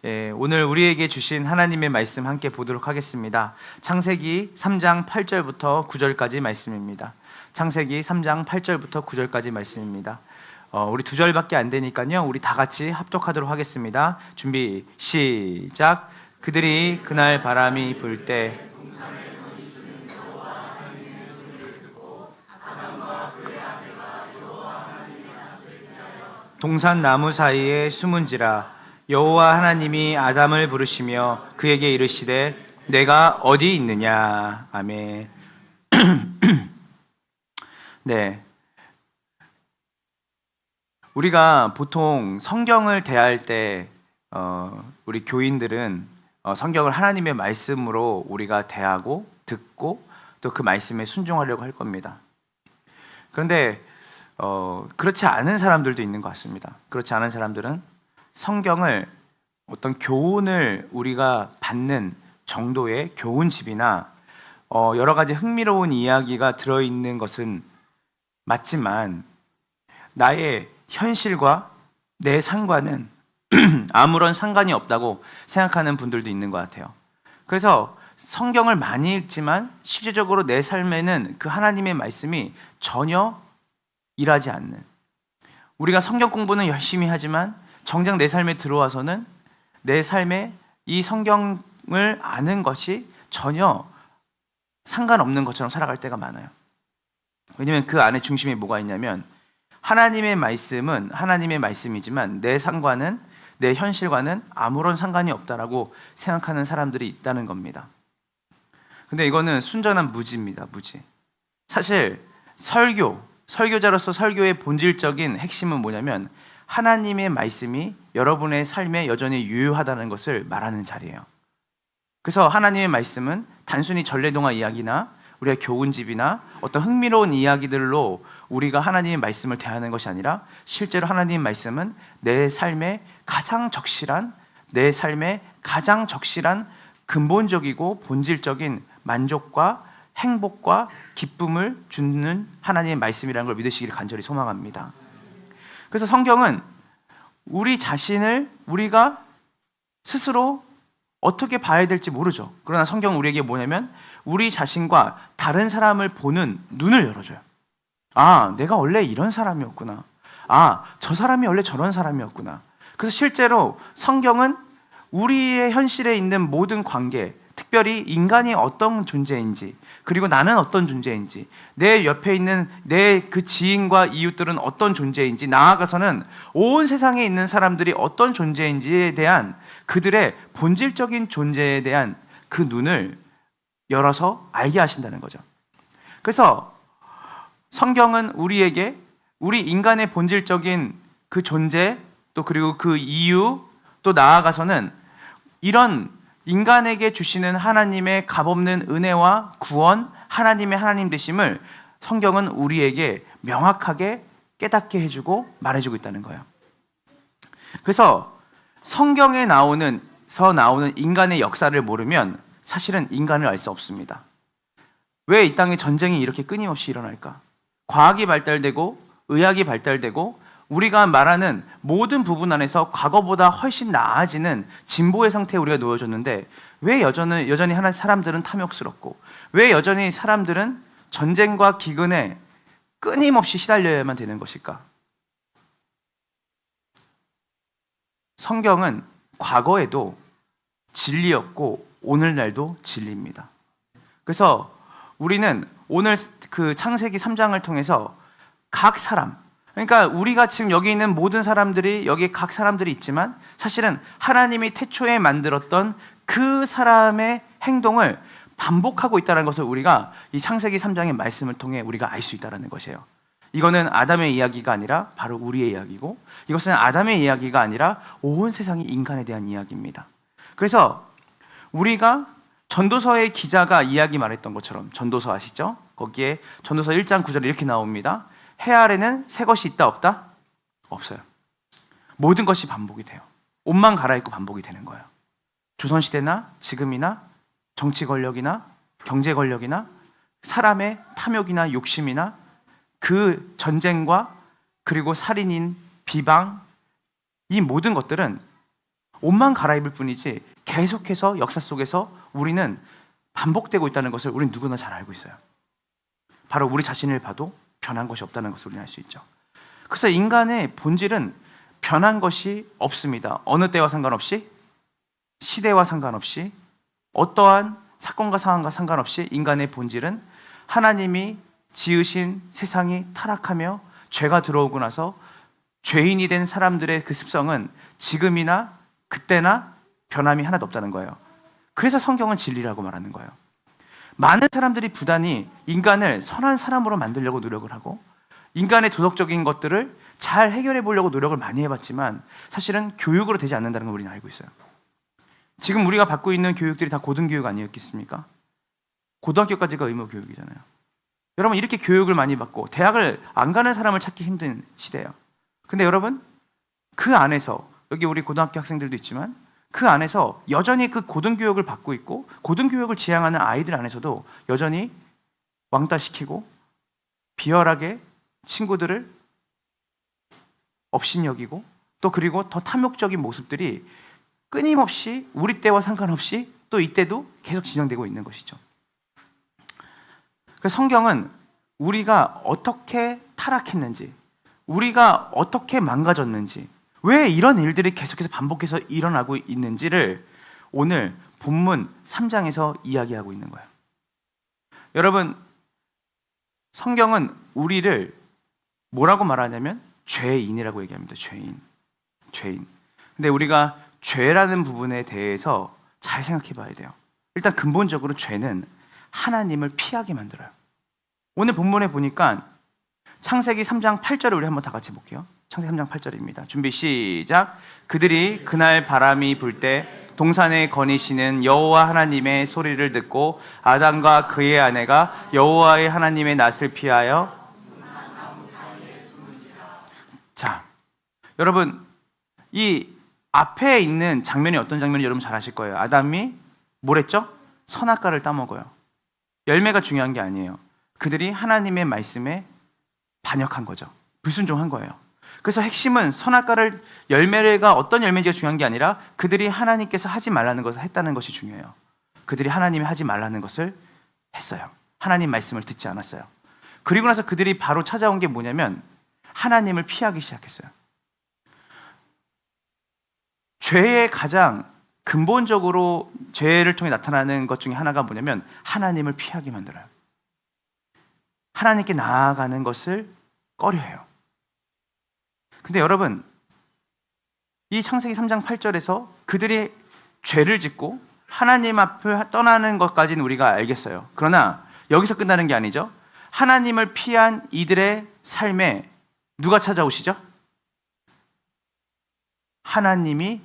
오늘 우리에게 주신 하나님의 말씀 함께 보도록 하겠습니다. 창세기 3장 8절부터 9절까지 말씀입니다. 창세기 3장 8절부터 9절까지 말씀입니다. 우리 두 절밖에 안 되니까요. 우리 다 같이 합독하도록 하겠습니다. 준비 시작. 그들이 그날 바람이 불 때 동산 나무 사이에 숨은지라. 여호와 하나님이 아담을 부르시며 그에게 이르시되 내가 어디 있느냐. 아멘. 네. 우리가 보통 성경을 대할 때 우리 교인들은 성경을 하나님의 말씀으로 우리가 대하고 듣고 또 그 말씀에 순종하려고 할 겁니다. 그런데 그렇지 않은 사람들도 있는 것 같습니다. 그렇지 않은 사람들은 성경을 어떤 교훈을 우리가 받는 정도의 교훈집이나 여러 가지 흥미로운 이야기가 들어있는 것은 맞지만 나의 현실과 내 상관은 아무런 상관이 없다고 생각하는 분들도 있는 것 같아요. 그래서 성경을 많이 읽지만 실제적으로 내 삶에는 그 하나님의 말씀이 전혀 일하지 않는, 우리가 성경 공부는 열심히 하지만 정작 내 삶에 들어와서는 내 삶에 이 성경을 아는 것이 전혀 상관없는 것처럼 살아갈 때가 많아요. 왜냐하면 그 안에 중심에 뭐가 있냐면 하나님의 말씀은 하나님의 말씀이지만 내 상관은, 내 현실과는 아무런 상관이 없다라고 생각하는 사람들이 있다는 겁니다. 근데 이거는 순전한 무지입니다. 무지. 사실 설교자로서 설교의 본질적인 핵심은 뭐냐면 하나님의 말씀이 여러분의 삶에 여전히 유효하다는 것을 말하는 자리예요. 그래서 하나님의 말씀은 단순히 전래동화 이야기나 우리가 교훈집이나 어떤 흥미로운 이야기들로 우리가 하나님의 말씀을 대하는 것이 아니라 실제로 하나님의 말씀은 내 삶에 가장 적실한, 내 삶에 가장 적실한 근본적이고 본질적인 만족과 행복과 기쁨을 주는 하나님의 말씀이라는 걸 믿으시기를 간절히 소망합니다. 그래서 성경은 우리 자신을 우리가 스스로 어떻게 봐야 될지 모르죠. 그러나 성경은 우리에게 뭐냐면 우리 자신과 다른 사람을 보는 눈을 열어줘요. 아, 내가 원래 이런 사람이었구나. 아, 저 사람이 원래 저런 사람이었구나. 그래서 실제로 성경은 우리의 현실에 있는 모든 관계, 특별히 인간이 어떤 존재인지, 그리고 나는 어떤 존재인지, 내 옆에 있는 내 그 지인과 이웃들은 어떤 존재인지, 나아가서는 온 세상에 있는 사람들이 어떤 존재인지에 대한 그들의 본질적인 존재에 대한 그 눈을 열어서 알게 하신다는 거죠. 그래서 성경은 우리에게 우리 인간의 본질적인 그 존재, 또 그리고 그 이유, 또 나아가서는 이런 인간에게 주시는 하나님의 값없는 은혜와 구원, 하나님의 하나님 되심을 성경은 우리에게 명확하게 깨닫게 해주고 말해주고 있다는 거예요. 그래서 성경에 나오는 인간의 역사를 모르면 사실은 인간을 알 수 없습니다. 왜 이 땅에 전쟁이 이렇게 끊임없이 일어날까? 과학이 발달되고 의학이 발달되고 우리가 말하는 모든 부분 안에서 과거보다 훨씬 나아지는 진보의 상태에 우리가 놓여졌는데 왜 여전히 사람들은 탐욕스럽고 왜 여전히 사람들은 전쟁과 기근에 끊임없이 시달려야만 되는 것일까? 성경은 과거에도 진리였고 오늘날도 진리입니다. 그래서 우리는 오늘 그 창세기 3장을 통해서 각 사람, 그러니까 우리가 지금 여기 있는 모든 사람들이, 여기 각 사람들이 있지만 사실은 하나님이 태초에 만들었던 그 사람의 행동을 반복하고 있다는 것을 우리가 이 창세기 3장의 말씀을 통해 우리가 알 수 있다는 것이에요. 이거는 아담의 이야기가 아니라 바로 우리의 이야기고, 이것은 아담의 이야기가 아니라 온 세상의 인간에 대한 이야기입니다. 그래서 우리가 전도서의 기자가 이야기 말했던 것처럼, 전도서 아시죠? 거기에 전도서 1장 9절에 이렇게 나옵니다. 해 아래는 새 것이 있다 없다? 없어요. 모든 것이 반복이 돼요. 옷만 갈아입고 반복이 되는 거예요. 조선시대나 지금이나 정치 권력이나 경제 권력이나 사람의 탐욕이나 욕심이나 그 전쟁과 그리고 살인인 비방, 이 모든 것들은 옷만 갈아입을 뿐이지 계속해서 역사 속에서 우리는 반복되고 있다는 것을 우리는 누구나 잘 알고 있어요. 바로 우리 자신을 봐도 변한 것이 없다는 것을 우리는 알 수 있죠. 그래서 인간의 본질은 변한 것이 없습니다. 어느 때와 상관없이, 시대와 상관없이, 어떠한 사건과 상황과 상관없이 인간의 본질은 하나님이 지으신 세상이 타락하며 죄가 들어오고 나서 죄인이 된 사람들의 그 습성은 지금이나 그때나 변함이 하나도 없다는 거예요. 그래서 성경은 진리라고 말하는 거예요. 많은 사람들이 부단히 인간을 선한 사람으로 만들려고 노력을 하고 인간의 도덕적인 것들을 잘 해결해 보려고 노력을 많이 해봤지만 사실은 교육으로 되지 않는다는 걸 우리는 알고 있어요. 지금 우리가 받고 있는 교육들이 다 고등교육 아니었겠습니까? 고등학교까지가 의무교육이잖아요. 여러분, 이렇게 교육을 많이 받고 대학을 안 가는 사람을 찾기 힘든 시대예요. 근데 여러분, 그 안에서 여기 우리 고등학교 학생들도 있지만 그 안에서 여전히 그 고등교육을 받고 있고 고등교육을 지향하는 아이들 안에서도 여전히 왕따시키고 비열하게 친구들을 업신여기고 또 그리고 더 탐욕적인 모습들이 끊임없이 우리 때와 상관없이 또 이때도 계속 진행되고 있는 것이죠. 그래서 성경은 우리가 어떻게 타락했는지, 우리가 어떻게 망가졌는지, 왜 이런 일들이 계속해서 반복해서 일어나고 있는지를 오늘 본문 3장에서 이야기하고 있는 거예요. 여러분, 성경은 우리를 뭐라고 말하냐면 죄인이라고 얘기합니다. 죄인. 근데 우리가 죄라는 부분에 대해서 잘 생각해 봐야 돼요. 일단 근본적으로 죄는 하나님을 피하게 만들어요. 오늘 본문에 보니까 창세기 3장 8절을 우리 한번 다 같이 볼게요. 창세기 3장 8절입니다. 준비 시작. 그들이 그날 바람이 불 때 동산에 거니시는 여호와 하나님의 소리를 듣고 아담과 그의 아내가 여호와의 하나님의 낯을 피하여. 자, 여러분, 이 앞에 있는 장면이 어떤 장면인지 여러분 잘 아실 거예요. 아담이 뭘 했죠? 선악과를 따먹어요. 열매가 중요한 게 아니에요. 그들이 하나님의 말씀에 반역한 거죠. 불순종한 거예요. 그래서 핵심은 선악과를 열매가 어떤 열매인지가 중요한 게 아니라 그들이 하나님께서 하지 말라는 것을 했다는 것이 중요해요. 그들이 하나님이 하지 말라는 것을 했어요. 하나님 말씀을 듣지 않았어요. 그리고 나서 그들이 바로 찾아온 게 뭐냐면 하나님을 피하기 시작했어요. 죄의 가장 근본적으로 죄를 통해 나타나는 것 중에 하나가 뭐냐면 하나님을 피하게 만들어요. 하나님께 나아가는 것을 꺼려해요. 근데 여러분, 이 창세기 3장 8절에서 그들이 죄를 짓고 하나님 앞을 떠나는 것까지는 우리가 알겠어요. 그러나 여기서 끝나는 게 아니죠. 하나님을 피한 이들의 삶에 누가 찾아오시죠? 하나님이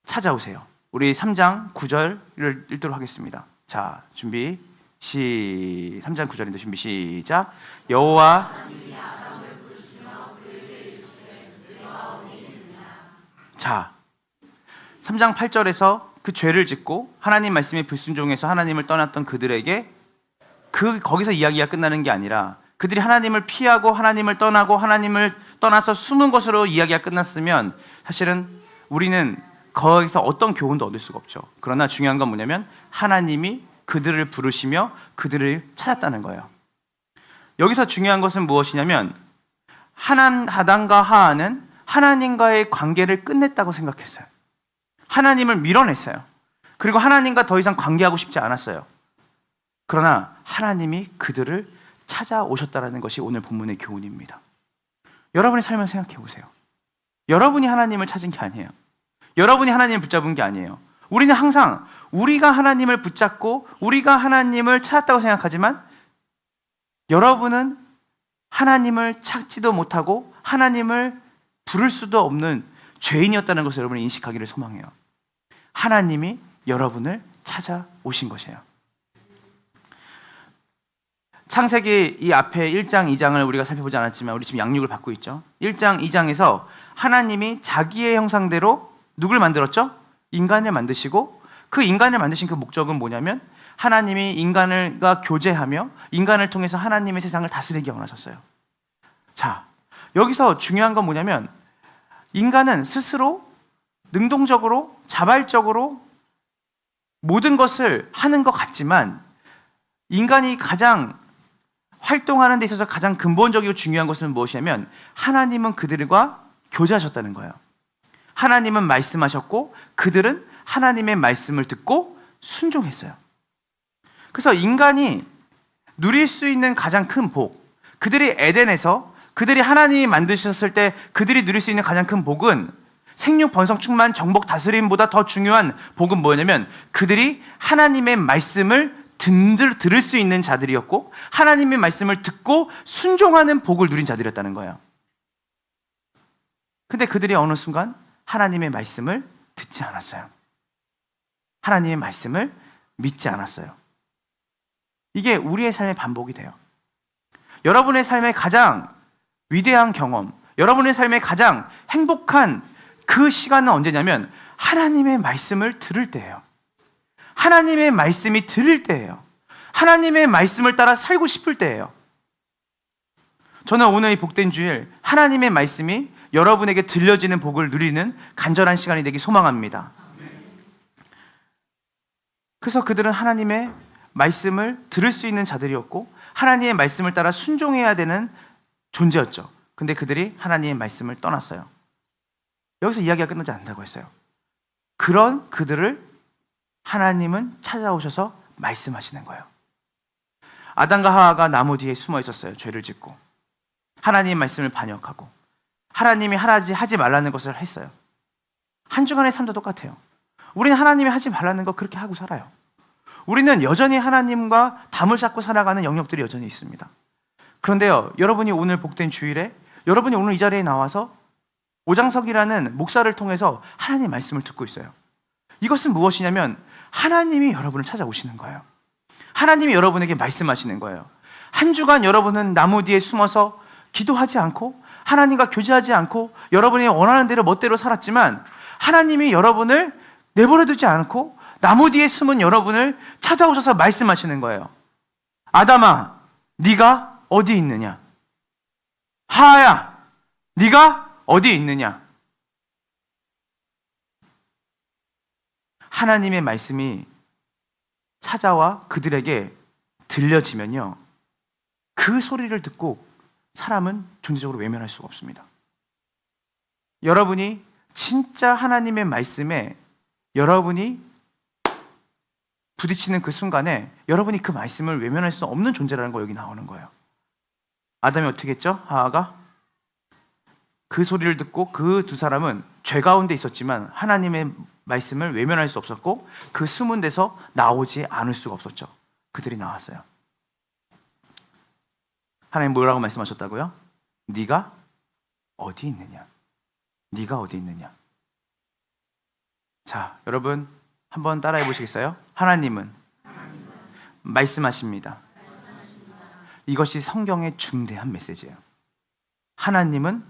찾아오세요. 우리 3장 9절을 읽도록 하겠습니다. 자, 준비 3장 9절인데 준비 시작. 여호와 자, 3장 8절에서 그 죄를 짓고 하나님 말씀에 불순종해서 하나님을 떠났던 그들에게 거기서 이야기가 끝나는 게 아니라 그들이 하나님을 피하고 하나님을 떠나고 하나님을 떠나서 숨은 것으로 이야기가 끝났으면 사실은 우리는 거기서 어떤 교훈도 얻을 수가 없죠. 그러나 중요한 건 뭐냐면 하나님이 그들을 부르시며 그들을 찾았다는 거예요. 여기서 중요한 것은 무엇이냐면 아담과 하와는 하나님과의 관계를 끝냈다고 생각했어요. 하나님을 밀어냈어요. 그리고 하나님과 더 이상 관계하고 싶지 않았어요. 그러나 하나님이 그들을 찾아오셨다는 것이 오늘 본문의 교훈입니다. 여러분의 삶을 생각해 보세요. 여러분이 하나님을 찾은 게 아니에요. 여러분이 하나님을 붙잡은 게 아니에요. 우리는 항상 우리가 하나님을 붙잡고 우리가 하나님을 찾았다고 생각하지만 여러분은 하나님을 찾지도 못하고 하나님을 부를 수도 없는 죄인이었다는 것을 여러분이 인식하기를 소망해요. 하나님이 여러분을 찾아오신 것이에요. 창세기 이 앞에 1장, 2장을 우리가 살펴보지 않았지만 우리 지금 양육을 받고 있죠. 1장, 2장에서 하나님이 자기의 형상대로 누굴 만들었죠? 인간을 만드시고 그 인간을 만드신 그 목적은 뭐냐면 하나님이 인간과 교제하며 인간을 통해서 하나님의 세상을 다스리기 원하셨어요. 자, 여기서 중요한 건 뭐냐면 인간은 스스로 능동적으로 자발적으로 모든 것을 하는 것 같지만 인간이 가장 활동하는 데 있어서 가장 근본적이고 중요한 것은 무엇이냐면 하나님은 그들과 교제하셨다는 거예요. 하나님은 말씀하셨고 그들은 하나님의 말씀을 듣고 순종했어요. 그래서 인간이 누릴 수 있는 가장 큰 복, 그들이 에덴에서 그들이 하나님이 만드셨을 때 그들이 누릴 수 있는 가장 큰 복은 생육, 번성, 충만, 정복, 다스림보다 더 중요한 복은 뭐냐면 그들이 하나님의 말씀을 들을 수 있는 자들이었고 하나님의 말씀을 듣고 순종하는 복을 누린 자들이었다는 거예요. 근데 그들이 어느 순간 하나님의 말씀을 듣지 않았어요. 하나님의 말씀을 믿지 않았어요. 이게 우리의 삶의 반복이 돼요. 여러분의 삶의 가장 위대한 경험, 여러분의 삶의 가장 행복한 그 시간은 언제냐면 하나님의 말씀을 들을 때예요. 하나님의 말씀이 들을 때예요. 하나님의 말씀을 따라 살고 싶을 때예요. 저는 오늘 이 복된 주일 하나님의 말씀이 여러분에게 들려지는 복을 누리는 간절한 시간이 되기 소망합니다. 그래서 그들은 하나님의 말씀을 들을 수 있는 자들이었고 하나님의 말씀을 따라 순종해야 되는 존재였죠. 근데 그들이 하나님의 말씀을 떠났어요. 여기서 이야기가 끝나지 않는다고 했어요. 그런 그들을 하나님은 찾아오셔서 말씀하시는 거예요. 아담과 하와가 나무 뒤에 숨어 있었어요. 죄를 짓고 하나님의 말씀을 반역하고 하나님이 하지 말라는 것을 했어요. 한 주간의 삶도 똑같아요. 우리는 하나님이 하지 말라는 거 그렇게 하고 살아요. 우리는 여전히 하나님과 담을 쌓고 살아가는 영역들이 여전히 있습니다. 그런데요, 여러분이 오늘 복된 주일에 여러분이 오늘 이 자리에 나와서 오장석이라는 목사를 통해서 하나님의 말씀을 듣고 있어요. 이것은 무엇이냐면 하나님이 여러분을 찾아오시는 거예요. 하나님이 여러분에게 말씀하시는 거예요. 한 주간 여러분은 나무 뒤에 숨어서 기도하지 않고 하나님과 교제하지 않고 여러분이 원하는 대로 멋대로 살았지만 하나님이 여러분을 내버려 두지 않고 나무 뒤에 숨은 여러분을 찾아오셔서 말씀하시는 거예요. 아담아, 네가 어디 있느냐? 하하야, 네가 어디 있느냐? 하나님의 말씀이 찾아와 그들에게 들려지면요, 그 소리를 듣고 사람은 존재적으로 외면할 수가 없습니다. 여러분이 진짜 하나님의 말씀에 여러분이 부딪히는 그 순간에 여러분이 그 말씀을 외면할 수 없는 존재라는 거 여기 나오는 거예요. 아담이 어떻게 했죠? 하와가 그 소리를 듣고 그 두 사람은 죄 가운데 있었지만 하나님의 말씀을 외면할 수 없었고 그 숨은 데서 나오지 않을 수가 없었죠. 그들이 나왔어요. 하나님 뭐라고 말씀하셨다고요? 네가 어디 있느냐? 네가 어디 있느냐? 자, 여러분 한번 따라해 보시겠어요? 하나님은 말씀하십니다. 이것이 성경의 중대한 메시지예요. 하나님은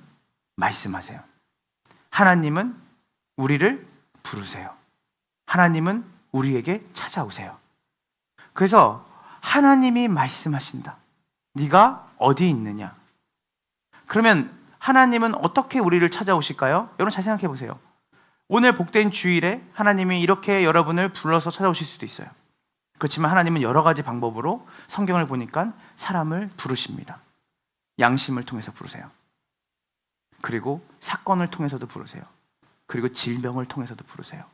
말씀하세요. 하나님은 우리를 부르세요. 하나님은 우리에게 찾아오세요. 그래서 하나님이 말씀하신다. 네가 어디 있느냐? 그러면 하나님은 어떻게 우리를 찾아오실까요? 여러분 잘 생각해 보세요. 오늘 복된 주일에 하나님이 이렇게 여러분을 불러서 찾아오실 수도 있어요. 그렇지만 하나님은 여러 가지 방법으로 성경을 보니까 사람을 부르십니다. 양심을 통해서 부르세요. 그리고 사건을 통해서도 부르세요. 그리고 질병을 통해서도 부르세요.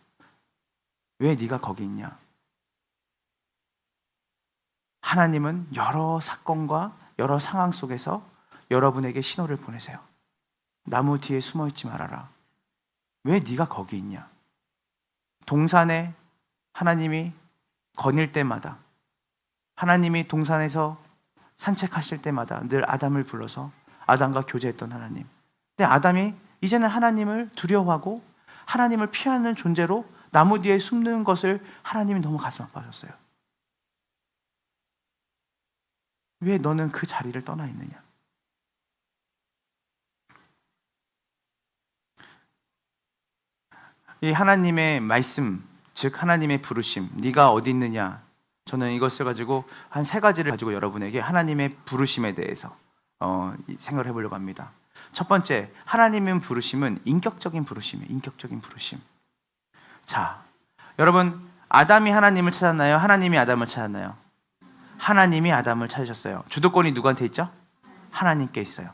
왜 네가 거기 있냐? 하나님은 여러 사건과 여러 상황 속에서 여러분에게 신호를 보내세요. 나무 뒤에 숨어있지 말아라. 왜 네가 거기 있냐? 동산에 하나님이 거닐 때마다, 하나님이 동산에서 산책하실 때마다 늘 아담을 불러서 아담과 교제했던 하나님. 근데 아담이 이제는 하나님을 두려워하고 하나님을 피하는 존재로 나무 뒤에 숨는 것을 하나님이 너무 가슴 아파하셨어요. 왜 너는 그 자리를 떠나 있느냐? 이 하나님의 말씀, 즉 하나님의 부르심, 네가 어디 있느냐? 저는 이것을 가지고 한 세 가지를 가지고 여러분에게 하나님의 부르심에 대해서 생각을 해보려고 합니다. 첫 번째, 하나님의 부르심은 인격적인 부르심이에요. 인격적인 부르심. 자, 여러분, 아담이 하나님을 찾았나요? 하나님이 아담을 찾았나요? 하나님이 아담을 찾으셨어요. 주도권이 누구한테 있죠? 하나님께 있어요.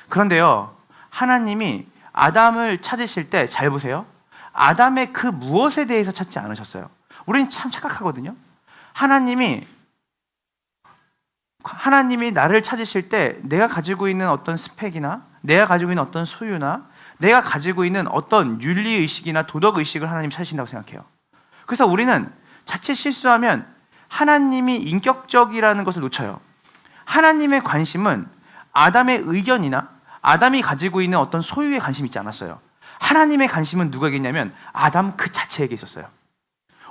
그런데요, 하나님이 아담을 찾으실 때 잘 보세요. 아담의 그 무엇에 대해서 찾지 않으셨어요. 우리는 참 착각하거든요. 하나님이 나를 찾으실 때 내가 가지고 있는 어떤 스펙이나 내가 가지고 있는 어떤 소유나 내가 가지고 있는 어떤 윤리의식이나 도덕의식을 하나님 찾으신다고 생각해요. 그래서 우리는 자칫 실수하면 하나님이 인격적이라는 것을 놓쳐요. 하나님의 관심은 아담의 의견이나 아담이 가지고 있는 어떤 소유에 관심이 있지 않았어요. 하나님의 관심은 누구에게 있냐면 아담 그 자체에게 있었어요.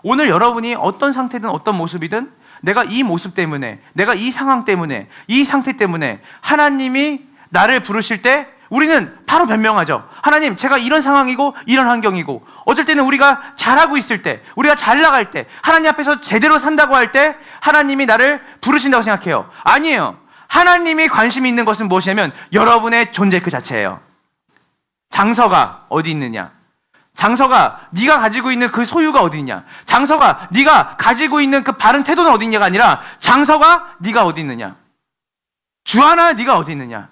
오늘 여러분이 어떤 상태든 어떤 모습이든 내가 이 모습 때문에, 내가 이 상황 때문에, 이 상태 때문에 하나님이 나를 부르실 때 우리는 바로 변명하죠. 하나님, 제가 이런 상황이고 이런 환경이고, 어쩔 때는 우리가 잘하고 있을 때, 우리가 잘 나갈 때, 하나님 앞에서 제대로 산다고 할 때 하나님이 나를 부르신다고 생각해요. 아니에요. 하나님이 관심이 있는 것은 무엇이냐면 여러분의 존재 그 자체예요. 장서가 어디 있느냐? 장서가 네가 가지고 있는 그 소유가 어디 있냐? 장서가 네가 가지고 있는 그 바른 태도는 어디 있냐가 아니라 장서가 네가 어디 있느냐? 주하나 네가 어디 있느냐?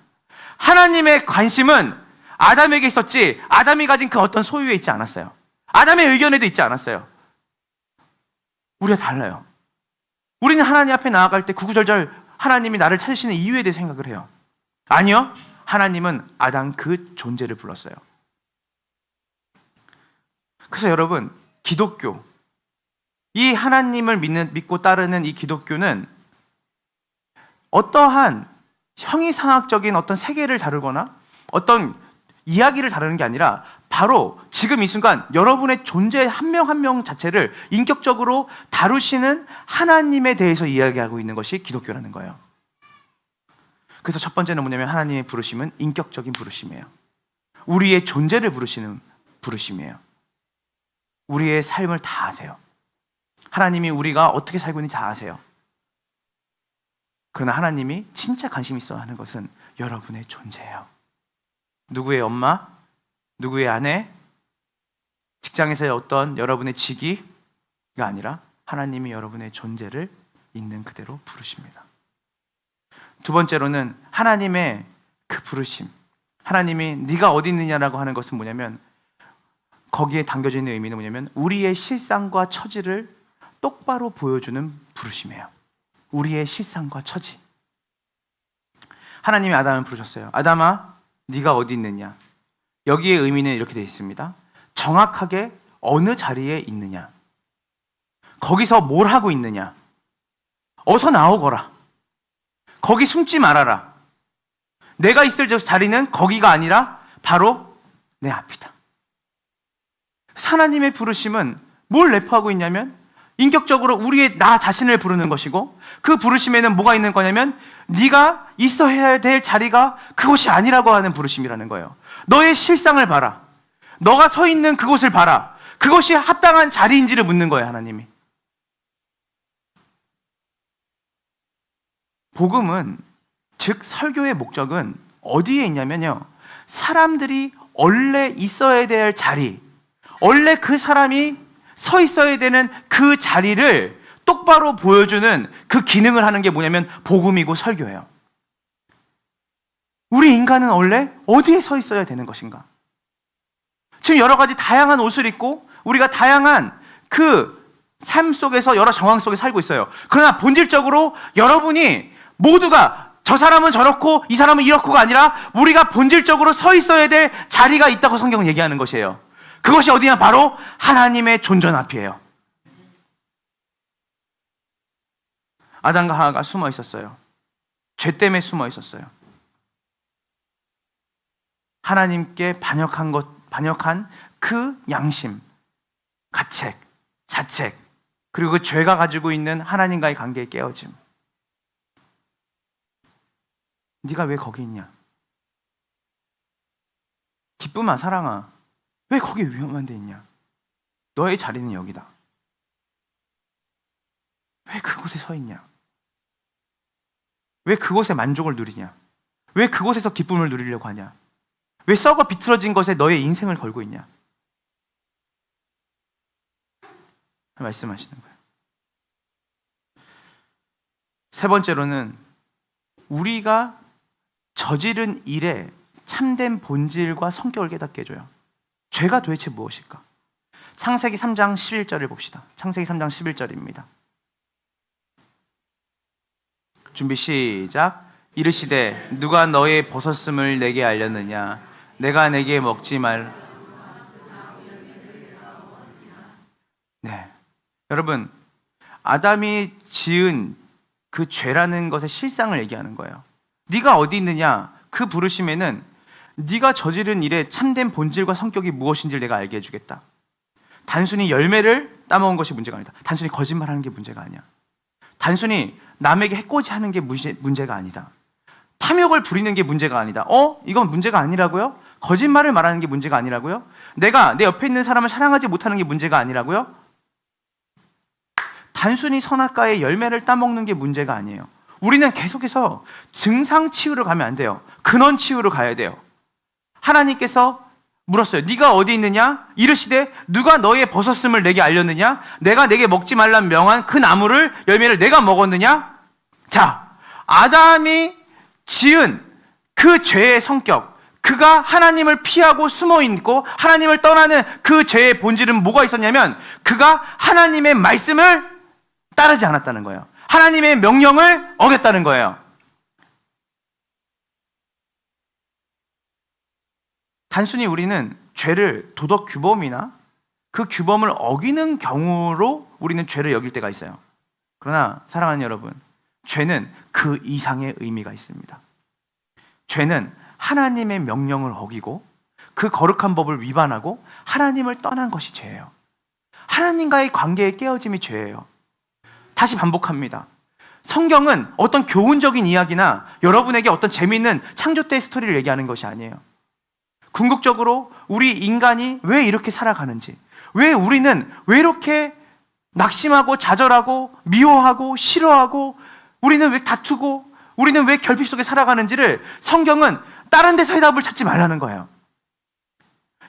하나님의 관심은 아담에게 있었지 아담이 가진 그 어떤 소유에 있지 않았어요. 아담의 의견에도 있지 않았어요. 우리가 달라요. 우리는 하나님 앞에 나아갈 때 구구절절 하나님이 나를 찾으시는 이유에 대해 생각을 해요. 아니요. 하나님은 아담 그 존재를 불렀어요. 그래서 여러분, 기독교, 이 하나님을 믿고 따르는 이 기독교는 어떠한 형이상학적인 어떤 세계를 다루거나 어떤 이야기를 다루는 게 아니라 바로 지금 이 순간 여러분의 존재 한 명 한 명 자체를 인격적으로 다루시는 하나님에 대해서 이야기하고 있는 것이 기독교라는 거예요. 그래서 첫 번째는 뭐냐면 하나님의 부르심은 인격적인 부르심이에요. 우리의 존재를 부르시는 부르심이에요. 우리의 삶을 다 아세요. 하나님이 우리가 어떻게 살고 있는지 다 아세요. 그러나 하나님이 진짜 관심 있어 하는 것은 여러분의 존재예요. 누구의 엄마, 누구의 아내, 직장에서의 어떤 여러분의 직위가 아니라 하나님이 여러분의 존재를 있는 그대로 부르십니다. 두 번째로는 하나님의 그 부르심, 하나님이 네가 어디 있느냐라고 하는 것은 뭐냐면 거기에 담겨져 있는 의미는 뭐냐면 우리의 실상과 처지를 똑바로 보여주는 부르심이에요. 우리의 실상과 처지. 하나님이 아담을 부르셨어요. 아담아, 네가 어디 있느냐? 여기에 의미는 이렇게 되어 있습니다. 정확하게 어느 자리에 있느냐? 거기서 뭘 하고 있느냐? 어서 나오거라. 거기 숨지 말아라. 내가 있을 자리는 거기가 아니라 바로 내 앞이다. 하나님의 부르심은 뭘 내포하고 있냐면 인격적으로 우리의 나 자신을 부르는 것이고 그 부르심에는 뭐가 있는 거냐면 네가 있어야 될 자리가 그곳이 아니라고 하는 부르심이라는 거예요. 너의 실상을 봐라. 너가 서 있는 그곳을 봐라. 그것이 합당한 자리인지를 묻는 거예요, 하나님이. 복음은, 즉 설교의 목적은 어디에 있냐면요, 사람들이 원래 있어야 될 자리, 원래 그 사람이 서 있어야 되는 그 자리를 똑바로 보여주는 그 기능을 하는 게 뭐냐면 복음이고 설교예요. 우리 인간은 원래 어디에 서 있어야 되는 것인가? 지금 여러 가지 다양한 옷을 입고 우리가 다양한 그 삶 속에서 여러 정황 속에 살고 있어요. 그러나 본질적으로 여러분이 모두가 저 사람은 저렇고 이 사람은 이렇고가 아니라 우리가 본질적으로 서 있어야 될 자리가 있다고 성경은 얘기하는 것이에요. 그것이 어디냐? 바로 하나님의 존전 앞이에요. 아담과 하와가 숨어 있었어요. 죄 때문에 숨어 있었어요. 하나님께 반역한 그 양심, 가책, 자책, 그리고 그 죄가 가지고 있는 하나님과의 관계의 깨어짐. 네가 왜 거기 있냐? 기쁨아, 사랑아, 왜 거기 위험한 데 있냐? 너의 자리는 여기다. 왜 그곳에 서 있냐? 왜 그곳에 만족을 누리냐? 왜 그곳에서 기쁨을 누리려고 하냐? 왜 썩어 비틀어진 것에 너의 인생을 걸고 있냐? 말씀하시는 거예요. 세 번째로는 우리가 저지른 일에 참된 본질과 성격을 깨닫게 해줘요. 죄가 도대체 무엇일까? 창세기 3장 11절을 봅시다. 창세기 3장 11절입니다. 준비 시작. 이르시되 누가 너의 벗었음을 내게 알렸느냐? 내가 내게 먹지 말. 네, 여러분, 아담이 지은 그 죄라는 것의 실상을 얘기하는 거예요. 네가 어디 있느냐? 그 부르심에는 네가 저지른 일의 참된 본질과 성격이 무엇인지를 내가 알게 해주겠다. 단순히 열매를 따먹은 것이 문제가 아니다. 단순히 거짓말하는 게 문제가 아니야. 단순히 남에게 해코지하는 게 문제가 아니다. 탐욕을 부리는 게 문제가 아니다. 이건 문제가 아니라고요? 거짓말을 말하는 게 문제가 아니라고요? 내가 내 옆에 있는 사람을 사랑하지 못하는 게 문제가 아니라고요? 단순히 선악과의 열매를 따먹는 게 문제가 아니에요. 우리는 계속해서 증상 치유로 가면 안 돼요. 근원 치유로 가야 돼요. 하나님께서 물었어요. 네가 어디 있느냐? 이르시되 누가 너의 벗었음을 내게 알렸느냐? 내가 내게 먹지 말란 명한 그 나무를 열매를 내가 먹었느냐? 자, 아담이 지은 그 죄의 성격, 그가 하나님을 피하고 숨어 있고 하나님을 떠나는 그 죄의 본질은 뭐가 있었냐면 그가 하나님의 말씀을 따르지 않았다는 거예요. 하나님의 명령을 어겼다는 거예요. 단순히 우리는 죄를 도덕 규범이나 그 규범을 어기는 경우로 우리는 죄를 여길 때가 있어요. 그러나 사랑하는 여러분, 죄는 그 이상의 의미가 있습니다. 죄는 하나님의 명령을 어기고 그 거룩한 법을 위반하고 하나님을 떠난 것이 죄예요. 하나님과의 관계의 깨어짐이 죄예요. 다시 반복합니다. 성경은 어떤 교훈적인 이야기나 여러분에게 어떤 재미있는 창조 때의 스토리를 얘기하는 것이 아니에요. 궁극적으로 우리 인간이 왜 이렇게 살아가는지, 왜 우리는 왜 이렇게 낙심하고 좌절하고 미워하고 싫어하고 우리는 왜 다투고 우리는 왜 결핍 속에 살아가는지를 성경은 다른 데서 해답을 찾지 말라는 거예요.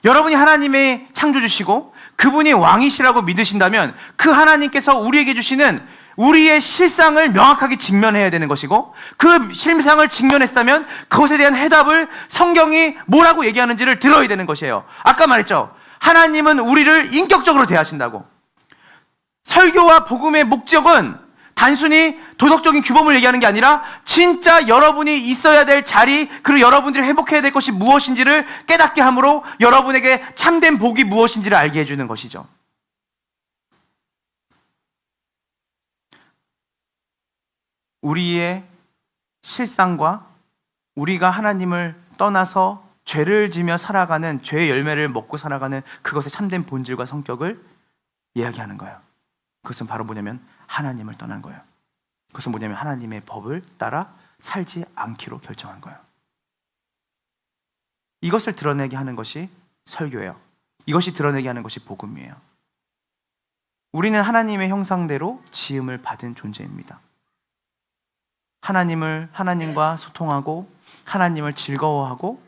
여러분이 하나님의 창조주시고 그분이 왕이시라고 믿으신다면 그 하나님께서 우리에게 주시는 우리의 실상을 명확하게 직면해야 되는 것이고 그 실상을 직면했다면 그것에 대한 해답을 성경이 뭐라고 얘기하는지를 들어야 되는 것이에요. 아까 말했죠. 하나님은 우리를 인격적으로 대하신다고. 설교와 복음의 목적은 단순히 도덕적인 규범을 얘기하는 게 아니라 진짜 여러분이 있어야 될 자리, 그리고 여러분들이 회복해야 될 것이 무엇인지를 깨닫게 함으로 여러분에게 참된 복이 무엇인지를 알게 해주는 것이죠. 우리의 실상과 우리가 하나님을 떠나서 죄를 지며 살아가는 죄의 열매를 먹고 살아가는 그것의 참된 본질과 성격을 이야기하는 거예요. 그것은 바로 뭐냐면 하나님을 떠난 거예요. 그것은 뭐냐면 하나님의 법을 따라 살지 않기로 결정한 거예요. 이것을 드러내게 하는 것이 설교예요. 이것이 드러내게 하는 것이 복음이에요. 우리는 하나님의 형상대로 지음을 받은 존재입니다. 하나님과 소통하고 하나님을 즐거워하고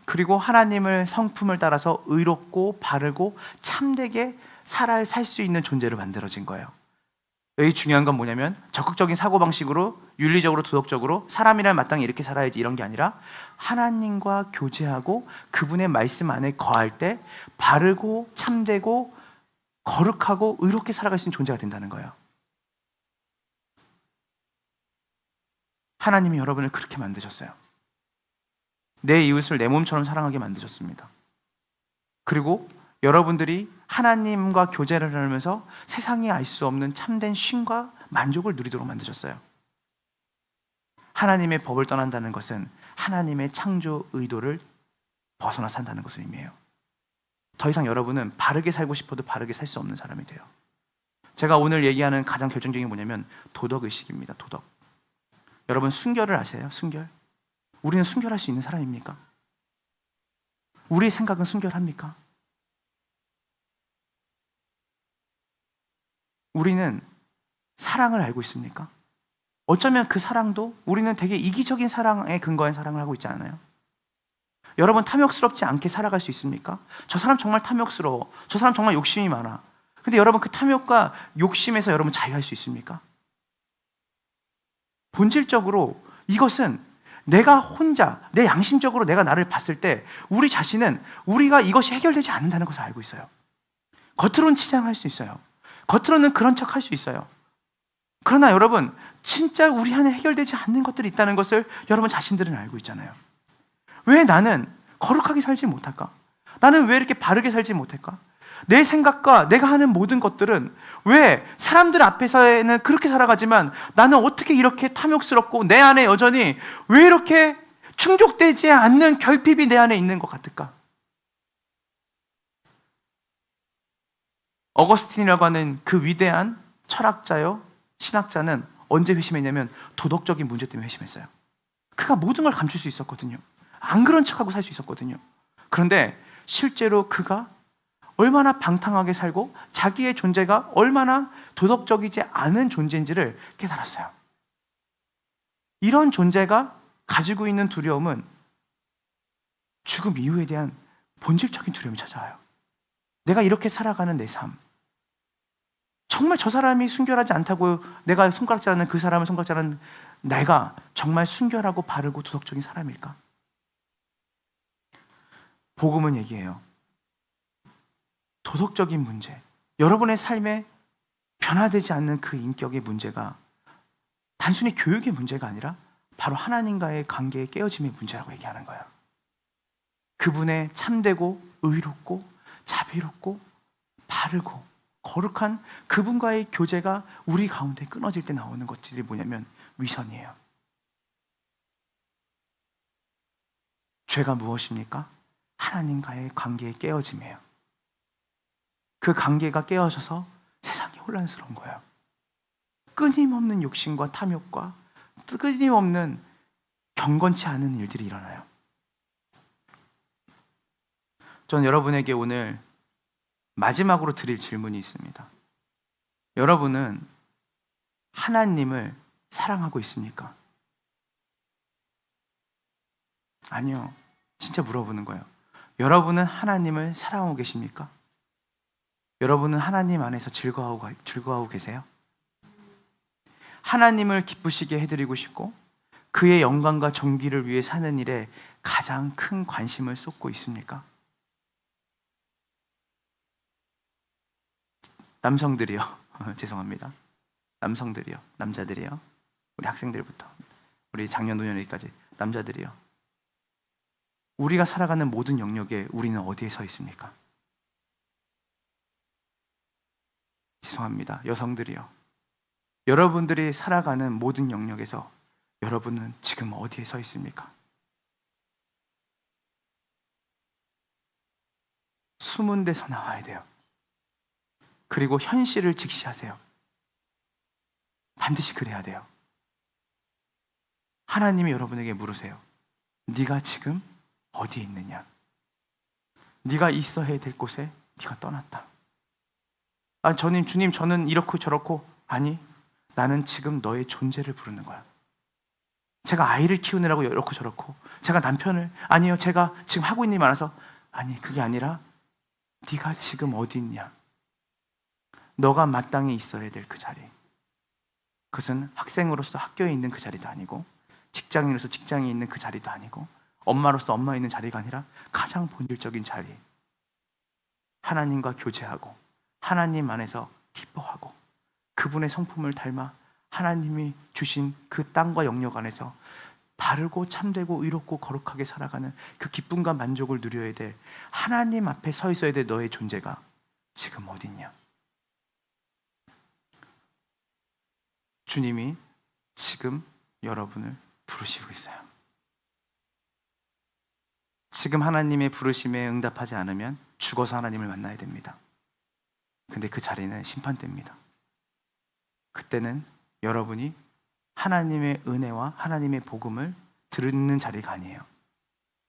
그리고 하나님을 성품을 따라서 의롭고 바르고 참되게 살 수 있는 존재로 만들어진 거예요. 여기 중요한 건 뭐냐면 적극적인 사고방식으로 윤리적으로 도덕적으로 사람이란 마땅히 이렇게 살아야지 이런 게 아니라 하나님과 교제하고 그분의 말씀 안에 거할 때 바르고 참되고 거룩하고 의롭게 살아갈 수 있는 존재가 된다는 거예요. 하나님이 여러분을 그렇게 만드셨어요. 내 이웃을 내 몸처럼 사랑하게 만드셨습니다. 그리고 여러분들이 하나님과 교제를 하면서 세상이 알 수 없는 참된 쉼과 만족을 누리도록 만드셨어요. 하나님의 법을 떠난다는 것은 하나님의 창조 의도를 벗어나 산다는 것을 의미해요. 더 이상 여러분은 바르게 살고 싶어도 바르게 살 수 없는 사람이 돼요. 제가 오늘 얘기하는 가장 결정적인 게 뭐냐면 도덕의식입니다. 도덕. 여러분 순결을 아세요? 순결? 우리는 순결할 수 있는 사람입니까? 우리의 생각은 순결합니까? 우리는 사랑을 알고 있습니까? 어쩌면 그 사랑도 우리는 되게 이기적인 사랑에 근거한 사랑을 하고 있지 않아요? 여러분 탐욕스럽지 않게 살아갈 수 있습니까? 저 사람 정말 탐욕스러워. 저 사람 정말 욕심이 많아. 근데 여러분, 그 탐욕과 욕심에서 여러분 자유할 수 있습니까? 본질적으로 이것은 내가 혼자, 내 양심적으로 내가 나를 봤을 때 우리 자신은 우리가 이것이 해결되지 않는다는 것을 알고 있어요. 겉으로는 치장할 수 있어요. 겉으로는 그런 척 할 수 있어요. 그러나 여러분, 진짜 우리 안에 해결되지 않는 것들이 있다는 것을 여러분 자신들은 알고 있잖아요. 왜 나는 거룩하게 살지 못할까? 나는 왜 이렇게 바르게 살지 못할까? 내 생각과 내가 하는 모든 것들은 왜 사람들 앞에서는 그렇게 살아가지만 나는 어떻게 이렇게 탐욕스럽고 내 안에 여전히 왜 이렇게 충족되지 않는 결핍이 내 안에 있는 것 같을까? 어거스틴이라고 하는 그 위대한 철학자요, 신학자는 언제 회심했냐면 도덕적인 문제 때문에 회심했어요. 그가 모든 걸 감출 수 있었거든요. 안 그런 척하고 살 수 있었거든요. 그런데 실제로 그가 얼마나 방탕하게 살고 자기의 존재가 얼마나 도덕적이지 않은 존재인지를 깨달았어요. 이런 존재가 가지고 있는 두려움은 죽음 이후에 대한 본질적인 두려움이 찾아와요. 내가 이렇게 살아가는 내 삶, 정말 저 사람이 순결하지 않다고 내가 손가락질하는 그 사람을 손가락질하는 내가 정말 순결하고 바르고 도덕적인 사람일까? 복음은 얘기해요. 도덕적인 문제, 여러분의 삶에 변화되지 않는 그 인격의 문제가 단순히 교육의 문제가 아니라 바로 하나님과의 관계의 깨어짐의 문제라고 얘기하는 거예요. 그분의 참되고 의롭고 자비롭고 바르고 거룩한 그분과의 교제가 우리 가운데 끊어질 때 나오는 것들이 뭐냐면 위선이에요. 죄가 무엇입니까? 하나님과의 관계의 깨어짐이에요. 그 관계가 깨어져서 세상이 혼란스러운 거예요. 끊임없는 욕심과 탐욕과 끊임없는 경건치 않은 일들이 일어나요. 전 여러분에게 오늘 마지막으로 드릴 질문이 있습니다. 여러분은 하나님을 사랑하고 있습니까? 아니요. 진짜 물어보는 거예요. 여러분은 하나님을 사랑하고 계십니까? 여러분은 하나님 안에서 즐거워하고 계세요? 하나님을 기쁘시게 해드리고 싶고 그의 영광과 존귀를 위해 사는 일에 가장 큰 관심을 쏟고 있습니까? 남성들이요. 죄송합니다. 남성들이요. 남자들이요. 우리 학생들부터 우리 작년 노년까지 남자들이요. 우리가 살아가는 모든 영역에 우리는 어디에 서 있습니까? 죄송합니다. 여성들이요. 여러분들이 살아가는 모든 영역에서 여러분은 지금 어디에 서 있습니까? 숨은 데서 나와야 돼요. 그리고 현실을 직시하세요. 반드시 그래야 돼요. 하나님이 여러분에게 물으세요. 네가 지금 어디에 있느냐? 네가 있어야 될 곳에 네가 떠났다. 아, 주님, 저는 이렇고 저렇고. 아니, 나는 지금 너의 존재를 부르는 거야. 제가 아이를 키우느라고 이렇고 저렇고, 제가 남편을, 아니요, 제가 지금 하고 있는 일이 많아서. 아니, 그게 아니라 네가 지금 어디 있냐? 너가 마땅히 있어야 될 그 자리. 그것은 학생으로서 학교에 있는 그 자리도 아니고, 직장인으로서 직장에 있는 그 자리도 아니고, 엄마로서 엄마에 있는 자리가 아니라 가장 본질적인 자리. 하나님과 교제하고 하나님 안에서 기뻐하고 그분의 성품을 닮아 하나님이 주신 그 땅과 영역 안에서 바르고 참되고 의롭고 거룩하게 살아가는 그 기쁨과 만족을 누려야 될 하나님 앞에 서 있어야 될 너의 존재가 지금 어디 있냐? 주님이 지금 여러분을 부르시고 있어요. 지금 하나님의 부르심에 응답하지 않으면 죽어서 하나님을 만나야 됩니다. 근데 그 자리는 심판대입니다. 그때는 여러분이 하나님의 은혜와 하나님의 복음을 듣는 자리가 아니에요.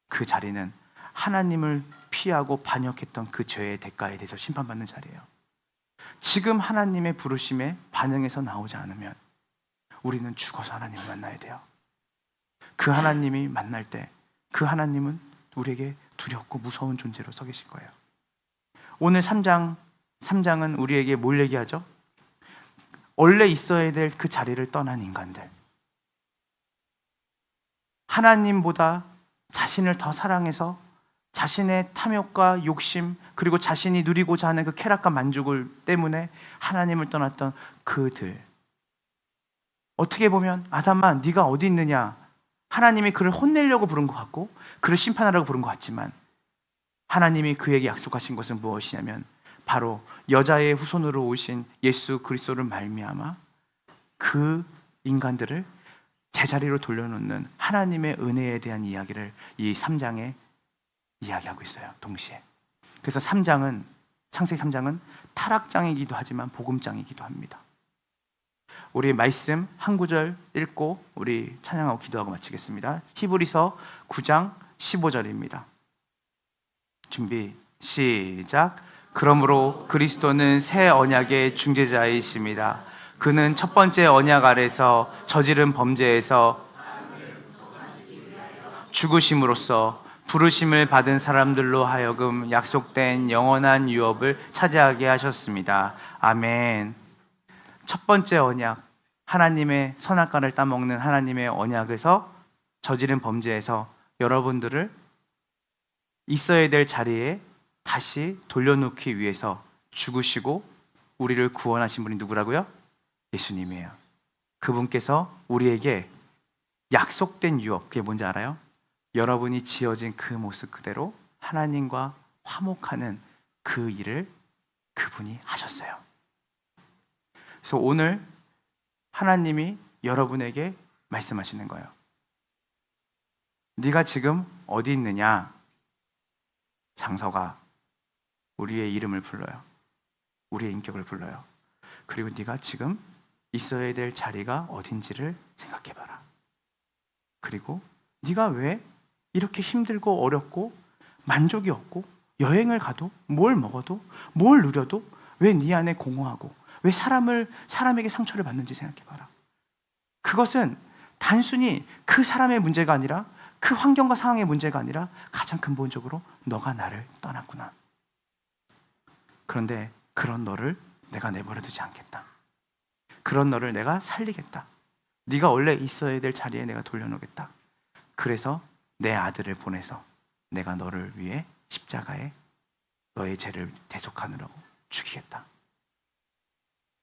그 자리는 하나님을 피하고 반역했던 그 죄의 대가에 대해서 심판받는 자리예요. 지금 하나님의 부르심에 반응해서 나오지 않으면 우리는 죽어서 하나님을 만나야 돼요. 그 하나님이 만날 때 그 하나님은 우리에게 두렵고 무서운 존재로 서 계실 거예요. 오늘 3장 3장은 우리에게 뭘 얘기하죠? 원래 있어야 될 그 자리를 떠난 인간들, 하나님보다 자신을 더 사랑해서 자신의 탐욕과 욕심, 그리고 자신이 누리고자 하는 그 쾌락과 만족을 때문에 하나님을 떠났던 그들. 어떻게 보면 아담아 네가 어디 있느냐, 하나님이 그를 혼내려고 부른 것 같고 그를 심판하려고 부른 것 같지만, 하나님이 그에게 약속하신 것은 무엇이냐면 바로 여자의 후손으로 오신 예수 그리스도를 말미암아 그 인간들을 제자리로 돌려놓는 하나님의 은혜에 대한 이야기를 이 3장에 이야기하고 있어요, 동시에. 그래서 3장은, 창세기 3장은 타락장이기도 하지만 복음장이기도 합니다. 우리 말씀 한 구절 읽고 우리 찬양하고 기도하고 마치겠습니다. 히브리서 9장 15절입니다. 준비 시작. 그러므로 그리스도는 새 언약의 중재자이십니다. 그는 첫 번째 언약 아래서 저지른 범죄에서 죽으심으로써 부르심을 받은 사람들로 하여금 약속된 영원한 유업을 차지하게 하셨습니다. 아멘. 첫 번째 언약, 하나님의 선악과를 따먹는 하나님의 언약에서 저지른 범죄에서 여러분들을 있어야 될 자리에 다시 돌려놓기 위해서 죽으시고 우리를 구원하신 분이 누구라고요? 예수님이에요. 그분께서 우리에게 약속된 유업, 그게 뭔지 알아요? 여러분이 지어진 그 모습 그대로 하나님과 화목하는 그 일을 그분이 하셨어요. 그래서 오늘 하나님이 여러분에게 말씀하시는 거예요. 네가 지금 어디 있느냐? 장서가 우리의 이름을 불러요. 우리의 인격을 불러요. 그리고 네가 지금 있어야 될 자리가 어딘지를 생각해봐라. 그리고 네가 왜 이렇게 힘들고 어렵고 만족이 없고 여행을 가도 뭘 먹어도 뭘 누려도 왜 네 안에 공허하고 왜 사람에게 상처를 받는지 생각해봐라. 그것은 단순히 그 사람의 문제가 아니라, 그 환경과 상황의 문제가 아니라 가장 근본적으로 너가 나를 떠났구나. 그런데 그런 너를 내가 내버려두지 않겠다. 그런 너를 내가 살리겠다. 네가 원래 있어야 될 자리에 내가 돌려놓겠다. 그래서 내 아들을 보내서 내가 너를 위해 십자가에 너의 죄를 대속하느라고 죽이겠다.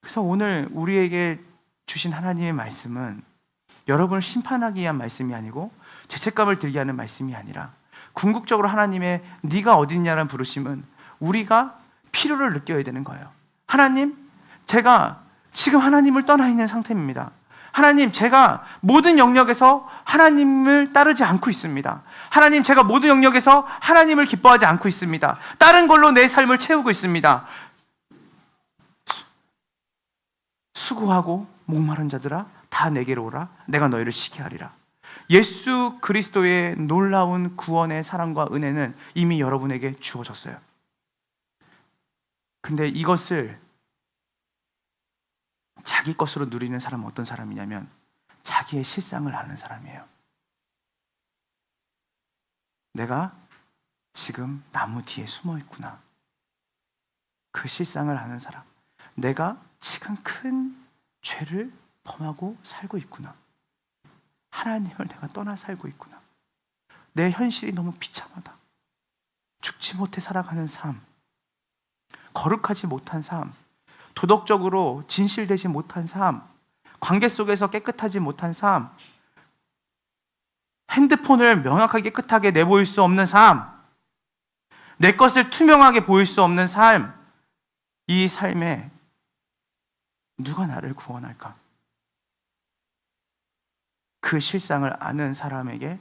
그래서 오늘 우리에게 주신 하나님의 말씀은 여러분을 심판하기 위한 말씀이 아니고 죄책감을 들게 하는 말씀이 아니라, 궁극적으로 하나님의 네가 어딨냐는 부르심은 우리가 필요를 느껴야 되는 거예요. 하나님, 제가 지금 하나님을 떠나 있는 상태입니다. 하나님, 제가 모든 영역에서 하나님을 따르지 않고 있습니다. 하나님, 제가 모든 영역에서 하나님을 기뻐하지 않고 있습니다. 다른 걸로 내 삶을 채우고 있습니다. 수고하고 목마른 자들아 다 내게로 오라. 내가 너희를 쉬게 하리라. 예수 그리스도의 놀라운 구원의 사랑과 은혜는 이미 여러분에게 주어졌어요. 근데 이것을 자기 것으로 누리는 사람은 어떤 사람이냐면 자기의 실상을 아는 사람이에요. 내가 지금 나무 뒤에 숨어 있구나. 그 실상을 아는 사람. 내가 지금 큰 죄를 범하고 살고 있구나. 하나님을 내가 떠나 살고 있구나. 내 현실이 너무 비참하다. 죽지 못해 살아가는 삶, 거룩하지 못한 삶, 도덕적으로 진실되지 못한 삶, 관계 속에서 깨끗하지 못한 삶, 핸드폰을 명확하게 깨끗하게 내보일 수 없는 삶, 내 것을 투명하게 보일 수 없는 삶, 이 삶에 누가 나를 구원할까? 그 실상을 아는 사람에게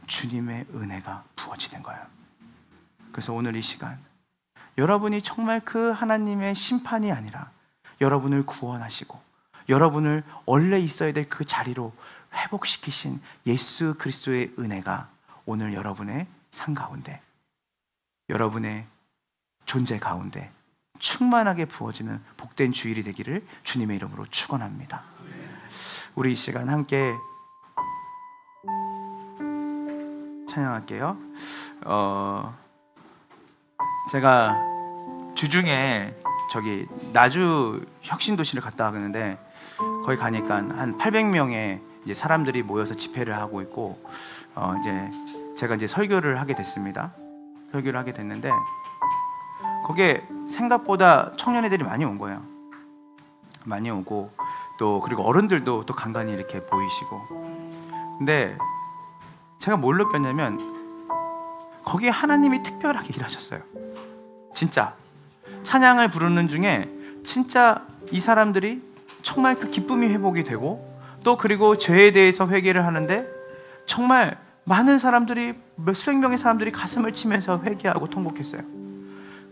주님의 은혜가 부어지는 거예요. 그래서 오늘 이 시간 여러분이 정말 그 하나님의 심판이 아니라 여러분을 구원하시고 여러분을 원래 있어야 될 그 자리로 회복시키신 예수 그리스도의 은혜가 오늘 여러분의 삶 가운데, 여러분의 존재 가운데 충만하게 부어지는 복된 주일이 되기를 주님의 이름으로 축원합니다. 우리 이 시간 함께 찬양할게요. 제가 주중에 저기 나주 혁신도시를 갔다 왔는데 거기 가니까 한 800명의 이제 사람들이 모여서 집회를 하고 있고 이제 제가 이제 설교를 하게 됐습니다. 설교를 하게 됐는데 거기에 생각보다 청년애들이 많이 온 거예요. 많이 오고 또 그리고 어른들도 또 간간히 이렇게 보이시고. 근데 제가 뭘 느꼈냐면 거기에 하나님이 특별하게 일하셨어요. 진짜 찬양을 부르는 중에 진짜 이 사람들이 정말 그 기쁨이 회복이 되고 또 그리고 죄에 대해서 회개를 하는데 정말 많은 사람들이 몇수백 명의 사람들이 가슴을 치면서 회개하고 통곡했어요.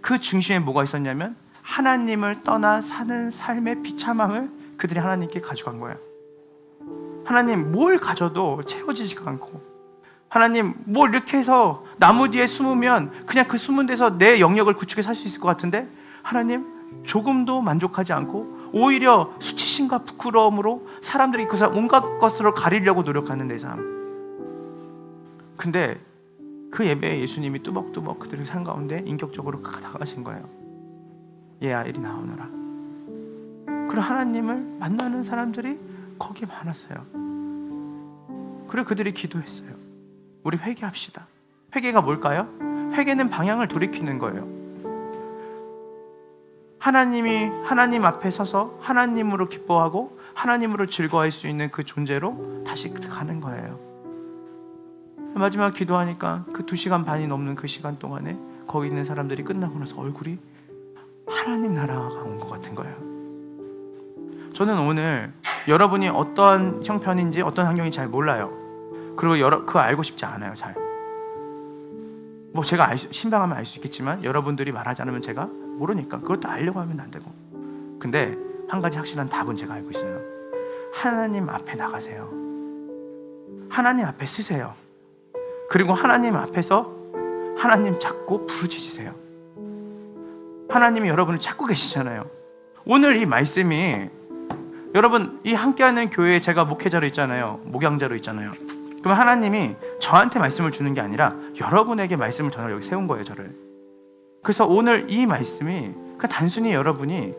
그 중심에 뭐가 있었냐면 하나님을 떠나 사는 삶의 비참함을 그들이 하나님께 가져간 거예요. 하나님 뭘 가져도 채워지지가 않고, 하나님 뭘 이렇게 해서 나무 뒤에 숨으면 그냥 그 숨은 데서 내 영역을 구축해 살 수 있을 것 같은데 하나님 조금도 만족하지 않고 오히려 수치심과 부끄러움으로 사람들이 그 온갖 것으로 가리려고 노력하는 내 삶. 근데 그 예배에 예수님이 뚜벅뚜벅 그들의 삶 가운데 인격적으로 다가가신 거예요. 얘야 이리 나오너라. 그리고 하나님을 만나는 사람들이 거기에 많았어요. 그리고 그들이 기도했어요. 우리 회개합시다. 회개가 뭘까요? 회개는 방향을 돌이키는 거예요. 하나님이 하나님 앞에 서서 하나님으로 기뻐하고 하나님으로 즐거워할 수 있는 그 존재로 다시 가는 거예요. 마지막 기도하니까 그 2시간 반이 넘는 그 시간 동안에 거기 있는 사람들이 끝나고 나서 얼굴이 하나님 나라가 온 것 같은 거예요. 저는 오늘 여러분이 어떤 형편인지 어떤 환경인지 잘 몰라요. 그리고 그거 알고 싶지 않아요. 잘. 뭐 제가 신방하면 알 수 있겠지만 여러분들이 말하지 않으면 제가 모르니까 그것도 알려고 하면 안 되고. 근데 한 가지 확실한 답은 제가 알고 있어요. 하나님 앞에 나가세요. 하나님 앞에 쓰세요. 그리고 하나님 앞에서 하나님 찾고 부르짖으세요. 하나님이 여러분을 찾고 계시잖아요. 오늘 이 말씀이 여러분 이 함께하는 교회에 제가 목회자로 있잖아요. 목양자로 있잖아요. 그럼 하나님이 저한테 말씀을 주는 게 아니라 여러분에게 말씀을 전하러 여기 세운 거예요. 저를. 그래서 오늘 이 말씀이 그냥 단순히 여러분이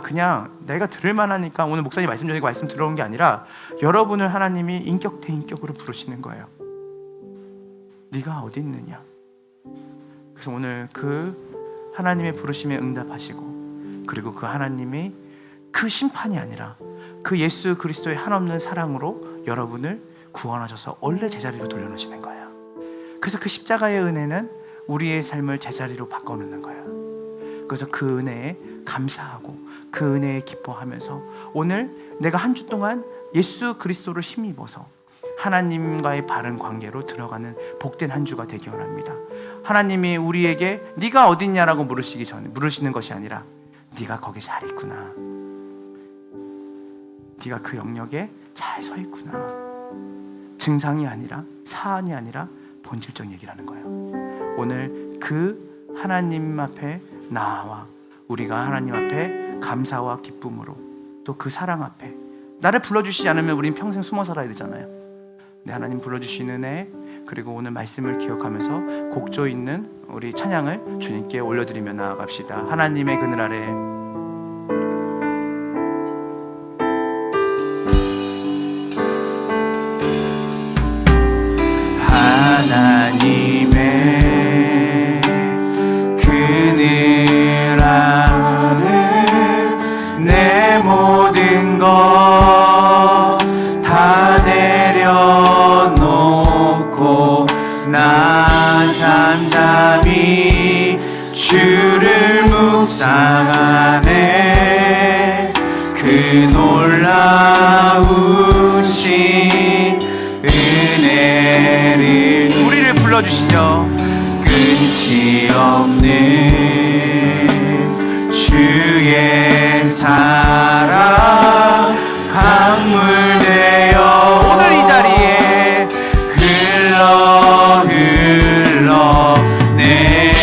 그냥 내가 들을 만하니까 오늘 목사님 말씀 전이고 말씀 들어온 게 아니라 여러분을 하나님이 인격 대 인격으로 부르시는 거예요. 네가 어디 있느냐. 그래서 오늘 그 하나님의 부르심에 응답하시고 그리고 그 하나님이 그 심판이 아니라 그 예수 그리스도의 한없는 사랑으로 여러분을 구원하셔서 원래 제자리로 돌려놓으시는 거예요. 그래서 그 십자가의 은혜는 우리의 삶을 제자리로 바꿔놓는 거예요. 그래서 그 은혜에 감사하고 그 은혜에 기뻐하면서 오늘 내가 한 주 동안 예수 그리스도를 힘입어서 하나님과의 바른 관계로 들어가는 복된 한 주가 되기 원합니다. 하나님이 우리에게 네가 어딨냐라고 물으시는 것이 아니라 네가 거기 잘 있구나. 네가 그 영역에 잘 서 있구나. 증상이 아니라 사안이 아니라 본질적 얘기라는 거예요. 오늘 그 하나님 앞에 나와 우리가 하나님 앞에 감사와 기쁨으로 또 그 사랑 앞에 나를 불러주시지 않으면 우린 평생 숨어 살아야 되잖아요. 네, 하나님 불러주시는 애 그리고 오늘 말씀을 기억하면서 곡조 있는 우리 찬양을 주님께 올려드리며 나아갑시다. 하나님의 그늘 아래 하나님의 그늘 아래 내 모든 것 다 내려놓고 나 잠잠히 주를 묵상하네. 그 놀라우신 은혜를 우리를 불러주시죠. 끝이 없는 주의 사랑 강물 되어 오늘 이 자리에 흘러 내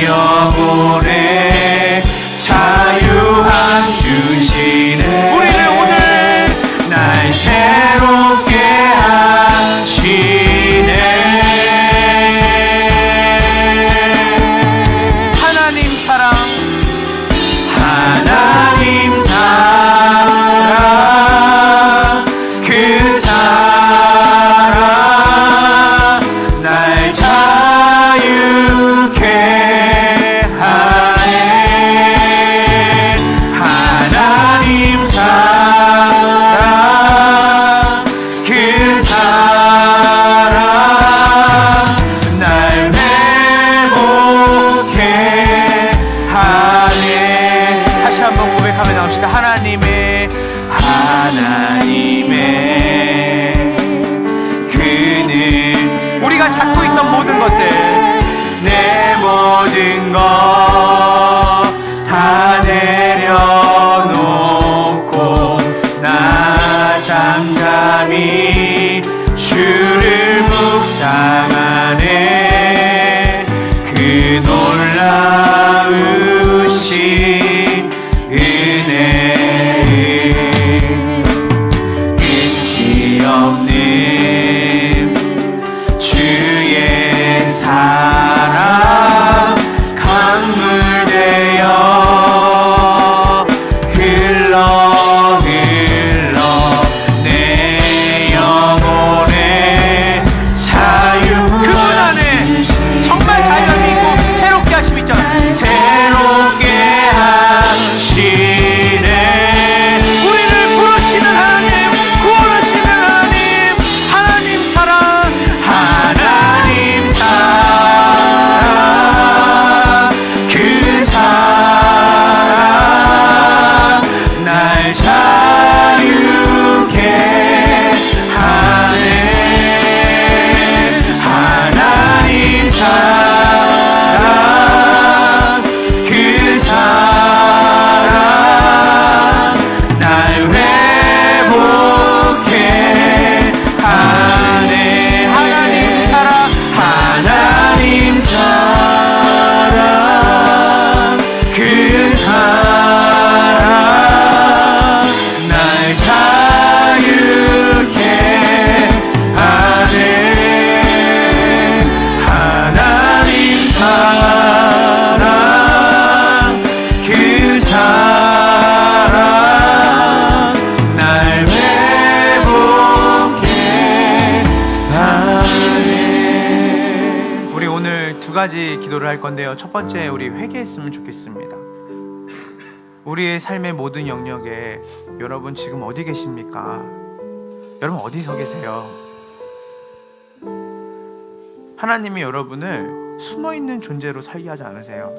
영혼에 자유함 주시네. 우리를 오늘 날 새롭게 하시네. 하나님 사랑 하나님 하나님의 그늘 우리가 찾고 있던 모든 것들 내 모든 것 다 내려놓고 나 잠잠히 주를 묵상하네 그 놀라우신 은혜를 끝이 없는 주의 사랑 강물 되어 흘러 내 영혼에 자유 그분 안에 정말 자유함이 있고 새롭게 하심이 있잖아요. 새롭게 하시네 우리를 부르시는 하나님 구원하시는 하나님 하나님 사랑 그 사랑 날 자유케 하네 하나님 사랑 그 사랑 날 회복해 하네 하나님 사랑 그 사랑 날 자유케 하네 하나님 사랑 그 사랑 날 회복해 하네. 우리 오늘 두 가지 기도를 할 건데요. 첫 번째 우리 회개했으면 좋겠습니다. 우리의 삶의 모든 영역에 여러분 지금 어디 계십니까? 여러분 어디서 계세요? 하나님이 여러분을 숨어있는 존재로 살게 하지 않으세요.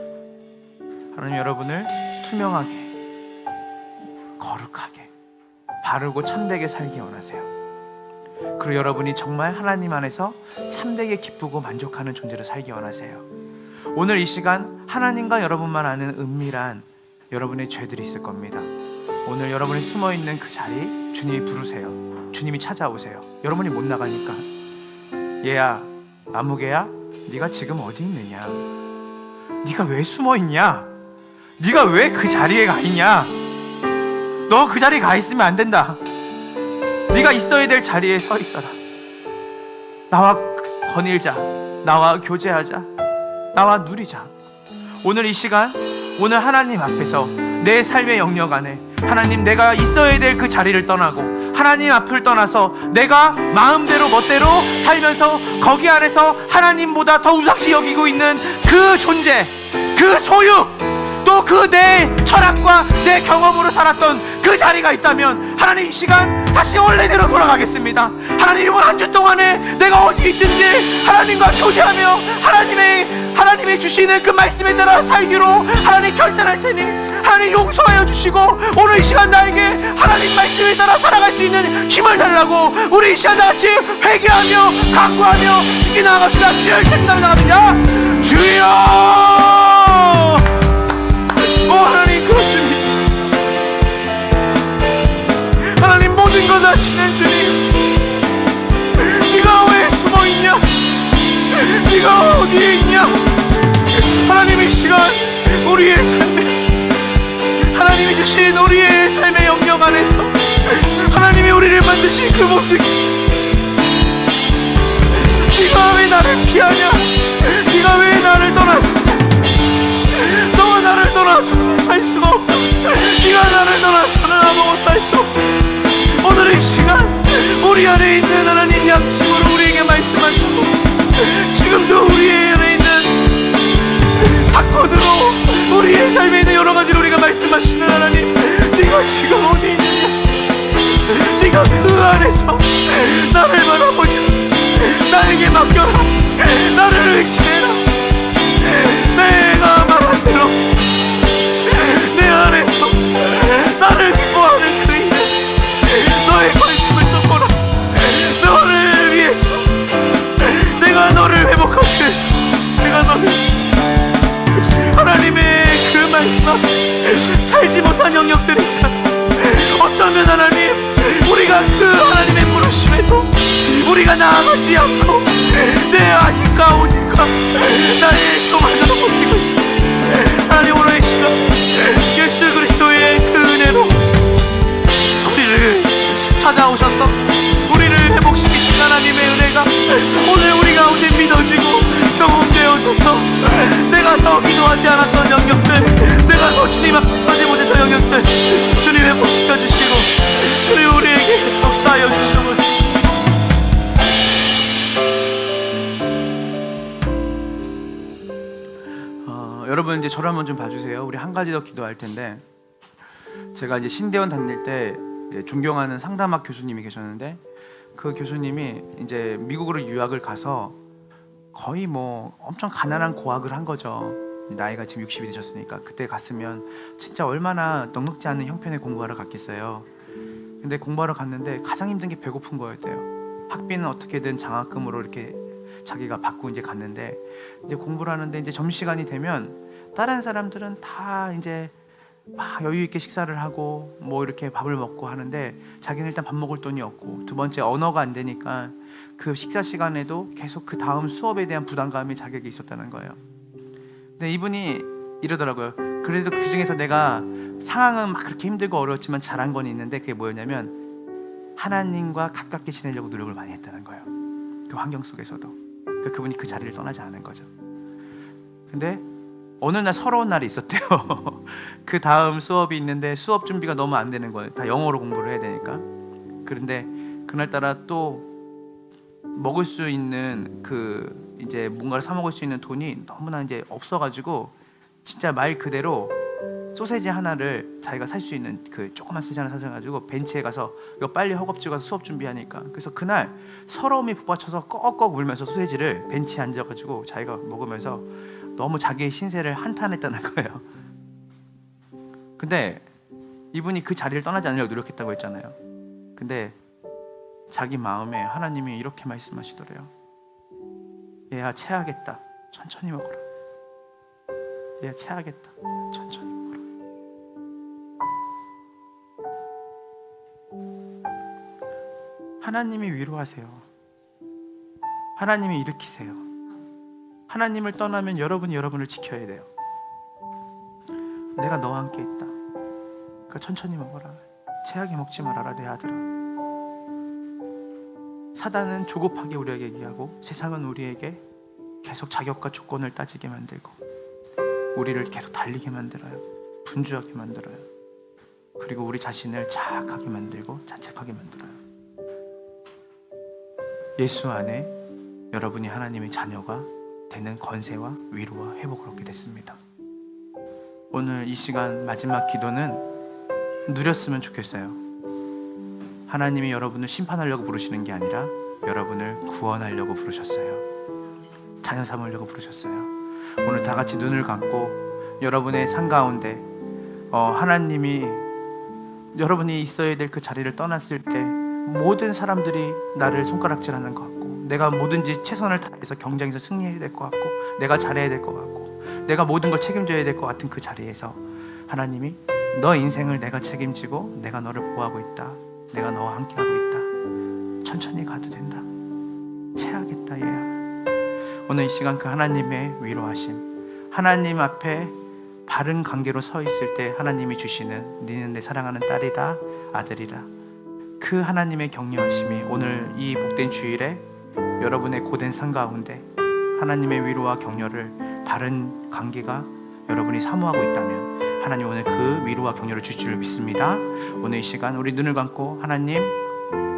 하나님 여러분을 투명하게 거룩하게 바르고 참되게 살기 원하세요. 그리고 여러분이 정말 하나님 안에서 참되게 기쁘고 만족하는 존재로 살기 원하세요. 오늘 이 시간 하나님과 여러분만 아는 은밀한 여러분의 죄들이 있을 겁니다. 오늘 여러분이 숨어있는 그 자리 주님이 부르세요. 주님이 찾아오세요. 여러분이 못 나가니까 얘야 아무개야 네가 지금 어디 있느냐? 네가 왜 숨어있냐? 네가 왜 그 자리에 가 있냐? 너 그 자리에 가 있으면 안 된다. 네가 있어야 될 자리에 서 있어라. 나와 거닐자. 나와 교제하자. 나와 누리자. 오늘 이 시간 오늘 하나님 앞에서 내 삶의 영역 안에 하나님 내가 있어야 될 그 자리를 떠나고 하나님 앞을 떠나서 내가 마음대로 멋대로 살면서 거기 안에서 하나님보다 더 우상시 여기고 있는 그 존재, 그 소유, 또 그 내 철학과 내 경험으로 살았던 그 자리가 있다면 하나님 이 시간 다시 원래대로 돌아가겠습니다. 하나님 이번 한 주 동안에 내가 어디 있든지 하나님과 교제하며 하나님의 주시는 그 말씀에 따라 살기로 하나님 결단할 테니 하나님 용서하여 주시고 오늘 이 시간 나에게 하나님 말씀에 따라 살아갈 수 있는 힘을 달라고 우리 이 시간 다같이 회개하며 간구하며 주께 나아갑시다. 주여 이름으로 나갑니다. 주여 하나님 그렇습니다. 하나님 모든 것 아시는 주님 네가 왜 숨어있냐? 네가 어디에 있냐? 하나님 이 시간 우리의 삶에 하나님이 주신 우리의 삶의 영역 안에서 하나님이 우리를 만드신 그 모습 네가 왜 나를 피하냐? 네가 왜 나를 떠나서 너가 나를 떠나서는 살 수가 없다. 네가 나를 떠나서는 아무것도 할 수 없다. 오늘 이 시간 우리 안에 있는 하나님 양심으로 우리에게 말씀하시고 지금도 우리 안에 있는 사건으로 우리의 삶에 있는 여러 가지로 우리가 말씀하시는 하나님 네가 지금 어디 있느냐? 네가 그 안에서 나를 바라보자. 나에게 맡겨라. 나를 의지해라. 내가 말한 대로 내 안에서 나를 기뻐하는 그 일을 살지 못한 영역들이니까 어쩌면 하나님 우리가 그 하나님의 부르심에도 우리가 나아가지 않고 내 아직과 오직과 나의 또만으로 버티고 있다. 하나님 오늘 이 시간 예수 그리스도의 그 은혜로 우리를 찾아오셔서 우리를 회복시키신 하나님의 은혜가 오늘 우리 가운데 믿어지고 경험되어져서 내가 더 기도하지 않았던 영역들, 내가 더 주님 앞에 서지 못했던 영역들 주님 회복시켜 주시고 주님 우리에게 역사하여 주시옵소서. 여러분 이제 저를 한번 좀 봐주세요. 우리 한 가지 더 기도할 텐데, 제가 이제 신대원 다닐 때 존경하는 상담학 교수님이 계셨는데 그 교수님이 이제 미국으로 유학을 가서 거의 뭐 엄청 가난한 고학을 한 거죠. 나이가 지금 60이 되셨으니까. 그때 갔으면 진짜 얼마나 넉넉지 않은 형편의 공부하러 갔겠어요. 근데 공부하러 갔는데 가장 힘든 게 배고픈 거였대요. 학비는 어떻게든 장학금으로 이렇게 자기가 받고 이제 갔는데, 이제 공부를 하는데 이제 점심시간이 되면 다른 사람들은 다 이제 막 여유 있게 식사를 하고 뭐 이렇게 밥을 먹고 하는데 자기는 일단 밥 먹을 돈이 없고, 두 번째 언어가 안 되니까 그 식사 시간에도 계속 그 다음 수업에 대한 부담감이 자기에게 있었다는 거예요. 근데 이분이 이러더라고요. 그래도 그 중에서 내가 상황은 막 그렇게 힘들고 어려웠지만 잘한 건 있는데, 그게 뭐였냐면 하나님과 가깝게 지내려고 노력을 많이 했다는 거예요. 그 환경 속에서도. 그분이 그 자리를 떠나지 않은 거죠. 근데 어느 날 서러운 날이 있었대요. 그 다음 수업이 있는데 수업 준비가 너무 안 되는 거예요. 다 영어로 공부를 해야 되니까. 그런데 그날따라 또 먹을 수 있는 그 이제 뭔가를 사 먹을 수 있는 돈이 너무나 이제 없어가지고 진짜 말 그대로 소세지 하나를 자기가 살 수 있는 그 조그만 소세지 하나 사셔가지고 벤치에 가서 이거 빨리 허겁지겁 가서 수업 준비하니까, 그래서 그날 서러움이 북받쳐서 꺽꺽 울면서 소세지를 벤치에 앉아가지고 자기가 먹으면서 너무 자기의 신세를 한탄했다는 거예요. 근데 이분이 그 자리를 떠나지 않으려고 노력했다고 했잖아요. 근데 자기 마음에 하나님이 이렇게 말씀하시더래요. 얘야 체하겠다, 천천히 먹어라. 얘야 체하겠다, 천천히 먹어라. 하나님이 위로하세요. 하나님이 일으키세요. 하나님을 떠나면 여러분이 여러분을 지켜야 돼요. 내가 너와 함께 있다. 그러니까 천천히 먹어라. 체하게 먹지 말아라 내 아들아. 사단은 조급하게 우리에게 얘기하고, 세상은 우리에게 계속 자격과 조건을 따지게 만들고 우리를 계속 달리게 만들어요. 분주하게 만들어요. 그리고 우리 자신을 자학하게 만들고 자책하게 만들어요. 예수 안에 여러분이 하나님의 자녀가 되는 권세와 위로와 회복을 얻게 됐습니다. 오늘 이 시간 마지막 기도는 누렸으면 좋겠어요. 하나님이 여러분을 심판하려고 부르시는 게 아니라 여러분을 구원하려고 부르셨어요. 자녀 삼으려고 부르셨어요. 오늘 다 같이 눈을 감고 여러분의 삶 가운데 하나님이 여러분이 있어야 될 그 자리를 떠났을 때 모든 사람들이 나를 손가락질하는 것 같고, 내가 뭐든지 최선을 다해서 경쟁에서 승리해야 될 것 같고, 내가 잘해야 될 것 같고, 내가 모든 걸 책임져야 될 것 같은 그 자리에서 하나님이 너 인생을 내가 책임지고 내가 너를 보호하고 있다. 내가 너와 함께하고 있다. 천천히 가도 된다. 체하겠다 얘야. 오늘 이 시간 그 하나님의 위로하심, 하나님 앞에 바른 관계로 서 있을 때 하나님이 주시는 너는 내 사랑하는 딸이다, 아들이라, 그 하나님의 격려하심이 오늘 이 복된 주일에 여러분의 고된 삶 가운데 하나님의 위로와 격려를, 바른 관계가 여러분이 사모하고 있다면 하나님 오늘 그 위로와 격려를 주실 줄 믿습니다. 오늘 이 시간 우리 눈을 감고, 하나님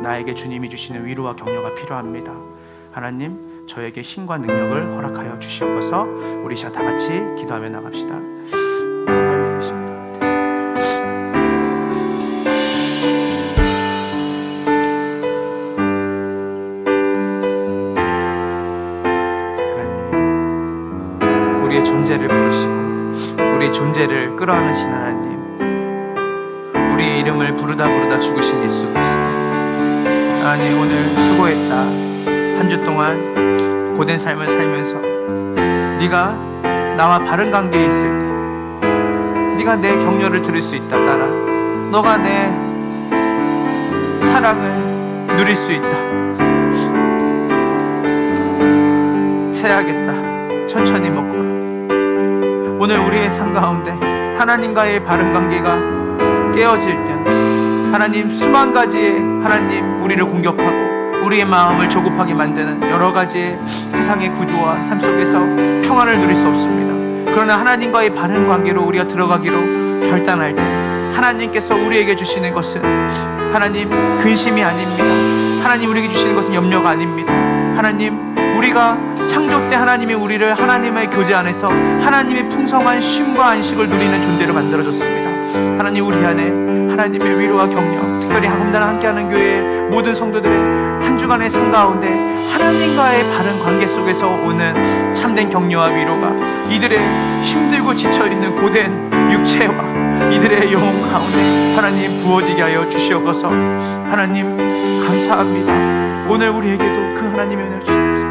나에게 주님이 주시는 위로와 격려가 필요합니다. 하나님 저에게 힘과 능력을 허락하여 주시옵소서. 우리 시간 다 같이 기도하며 나갑시다. 우리의 존재를 부르시고 우리의 존재를 끌어안으신 하나님, 우리의 이름을 부르다 죽으신 예수 그리스도, 하나님 오늘 수고했다. 한 주 동안 고된 삶을 살면서 네가 나와 바른 관계에 있을 때, 네가 내 격려를 들을 수 있다. 딸아, 너가 내 사랑을 누릴 수 있다. 채야겠다. 천천히 먹거라. 오늘 우리의 삶 가운데 하나님과의 바른 관계가 깨어질 때 하나님 수만 가지의 하나님 우리를 공격하고 우리의 마음을 조급하게 만드는 여러 가지의 세상의 구조와 삶 속에서 평안을 누릴 수 없습니다. 그러나 하나님과의 바른 관계로 우리가 들어가기로 결단할 때 하나님께서 우리에게 주시는 것은 하나님 근심이 아닙니다. 하나님 우리에게 주시는 것은 염려가 아닙니다. 하나님 우리가 창조 때 하나님이 우리를 하나님의 교제 안에서 하나님의 풍성한 쉼과 안식을 누리는 존재로 만들어줬습니다. 하나님 우리 안에 하나님의 위로와 격려, 특별히 하금다나 함께하는 교회의 모든 성도들의 한 주간의 삶 가운데 하나님과의 바른 관계 속에서 오는 참된 격려와 위로가 이들의 힘들고 지쳐있는 고된 육체와 이들의 영혼 가운데 하나님 부어지게 하여 주시옵소서. 하나님 감사합니다. 오늘 우리에게도 그 하나님의 은혜를 주시옵소서.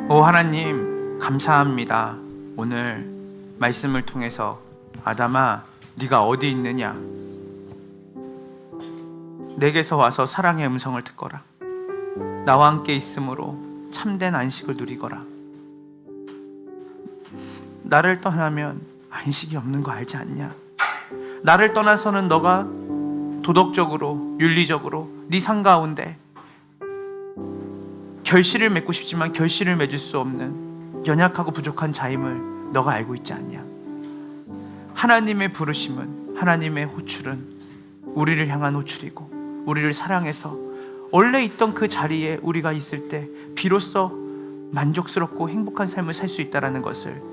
오 하나님 감사합니다. 오늘 말씀을 통해서 아담아 네가 어디 있느냐, 내게서 와서 사랑의 음성을 듣거라. 나와 함께 있으므로 참된 안식을 누리거라. 나를 떠나면 안식이 없는 거 알지 않냐? 나를 떠나서는 너가 도덕적으로 윤리적으로 네 삶 가운데 결실을 맺고 싶지만 결실을 맺을 수 없는 연약하고 부족한 자임을 너가 알고 있지 않냐? 하나님의 부르심은, 하나님의 호출은 우리를 향한 호출이고 우리를 사랑해서 원래 있던 그 자리에 우리가 있을 때 비로소 만족스럽고 행복한 삶을 살 수 있다는 것을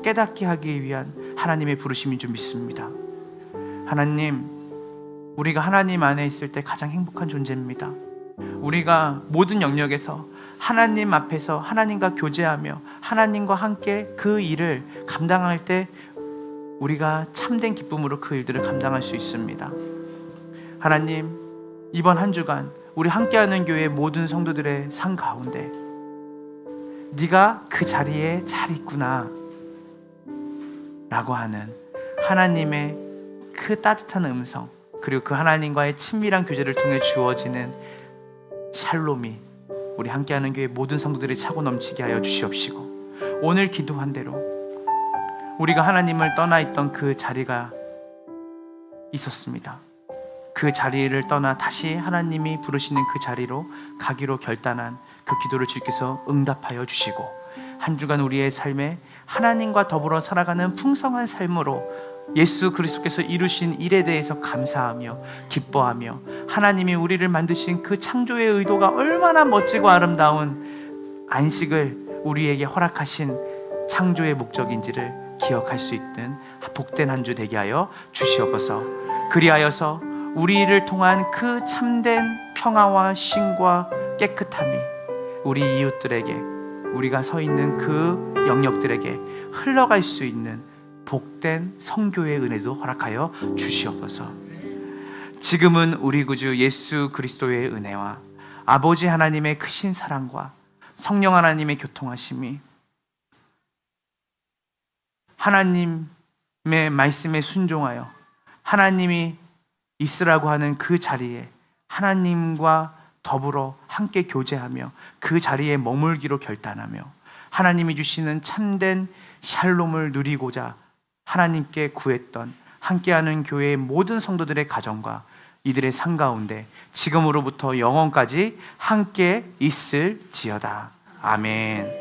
깨닫게 하기 위한 하나님의 부르심인 줄 믿습니다. 하나님, 우리가 하나님 안에 있을 때 가장 행복한 존재입니다. 우리가 모든 영역에서 하나님 앞에서 하나님과 교제하며 하나님과 함께 그 일을 감당할 때 우리가 참된 기쁨으로 그 일들을 감당할 수 있습니다. 하나님, 이번 한 주간 우리 함께하는 교회 모든 성도들의 삶 가운데 네가 그 자리에 잘 있구나 라고 하는 하나님의 그 따뜻한 음성, 그리고 그 하나님과의 친밀한 교제를 통해 주어지는 샬롬이 우리 함께하는 교회 모든 성도들이 차고 넘치게 하여 주시옵시고, 오늘 기도한 대로 우리가 하나님을 떠나 있던 그 자리가 있었습니다. 그 자리를 떠나 다시 하나님이 부르시는 그 자리로 가기로 결단한 그 기도를 주께서 응답하여 주시고, 한 주간 우리의 삶에 하나님과 더불어 살아가는 풍성한 삶으로 예수 그리스도께서 이루신 일에 대해서 감사하며 기뻐하며 하나님이 우리를 만드신 그 창조의 의도가 얼마나 멋지고 아름다운 안식을 우리에게 허락하신 창조의 목적인지를 기억할 수 있는 복된 한 주 되게 하여 주시옵소서. 그리하여서 우리를 통한 그 참된 평화와 쉼과 깨끗함이 우리 이웃들에게, 우리가 서 있는 그 영역들에게 흘러갈 수 있는 복된 성교의 은혜도 허락하여 주시옵소서. 지금은 우리 구주 예수 그리스도의 은혜와 아버지 하나님의 크신 사랑과 성령 하나님의 교통하심이 하나님의 말씀에 순종하여 하나님이 있으라고 하는 그 자리에 하나님과 더불어 함께 교제하며 그 자리에 머물기로 결단하며 하나님이 주시는 참된 샬롬을 누리고자 하나님께 구했던 함께하는 교회의 모든 성도들의 가정과 이들의 삶 가운데 지금으로부터 영원까지 함께 있을지어다. 아멘.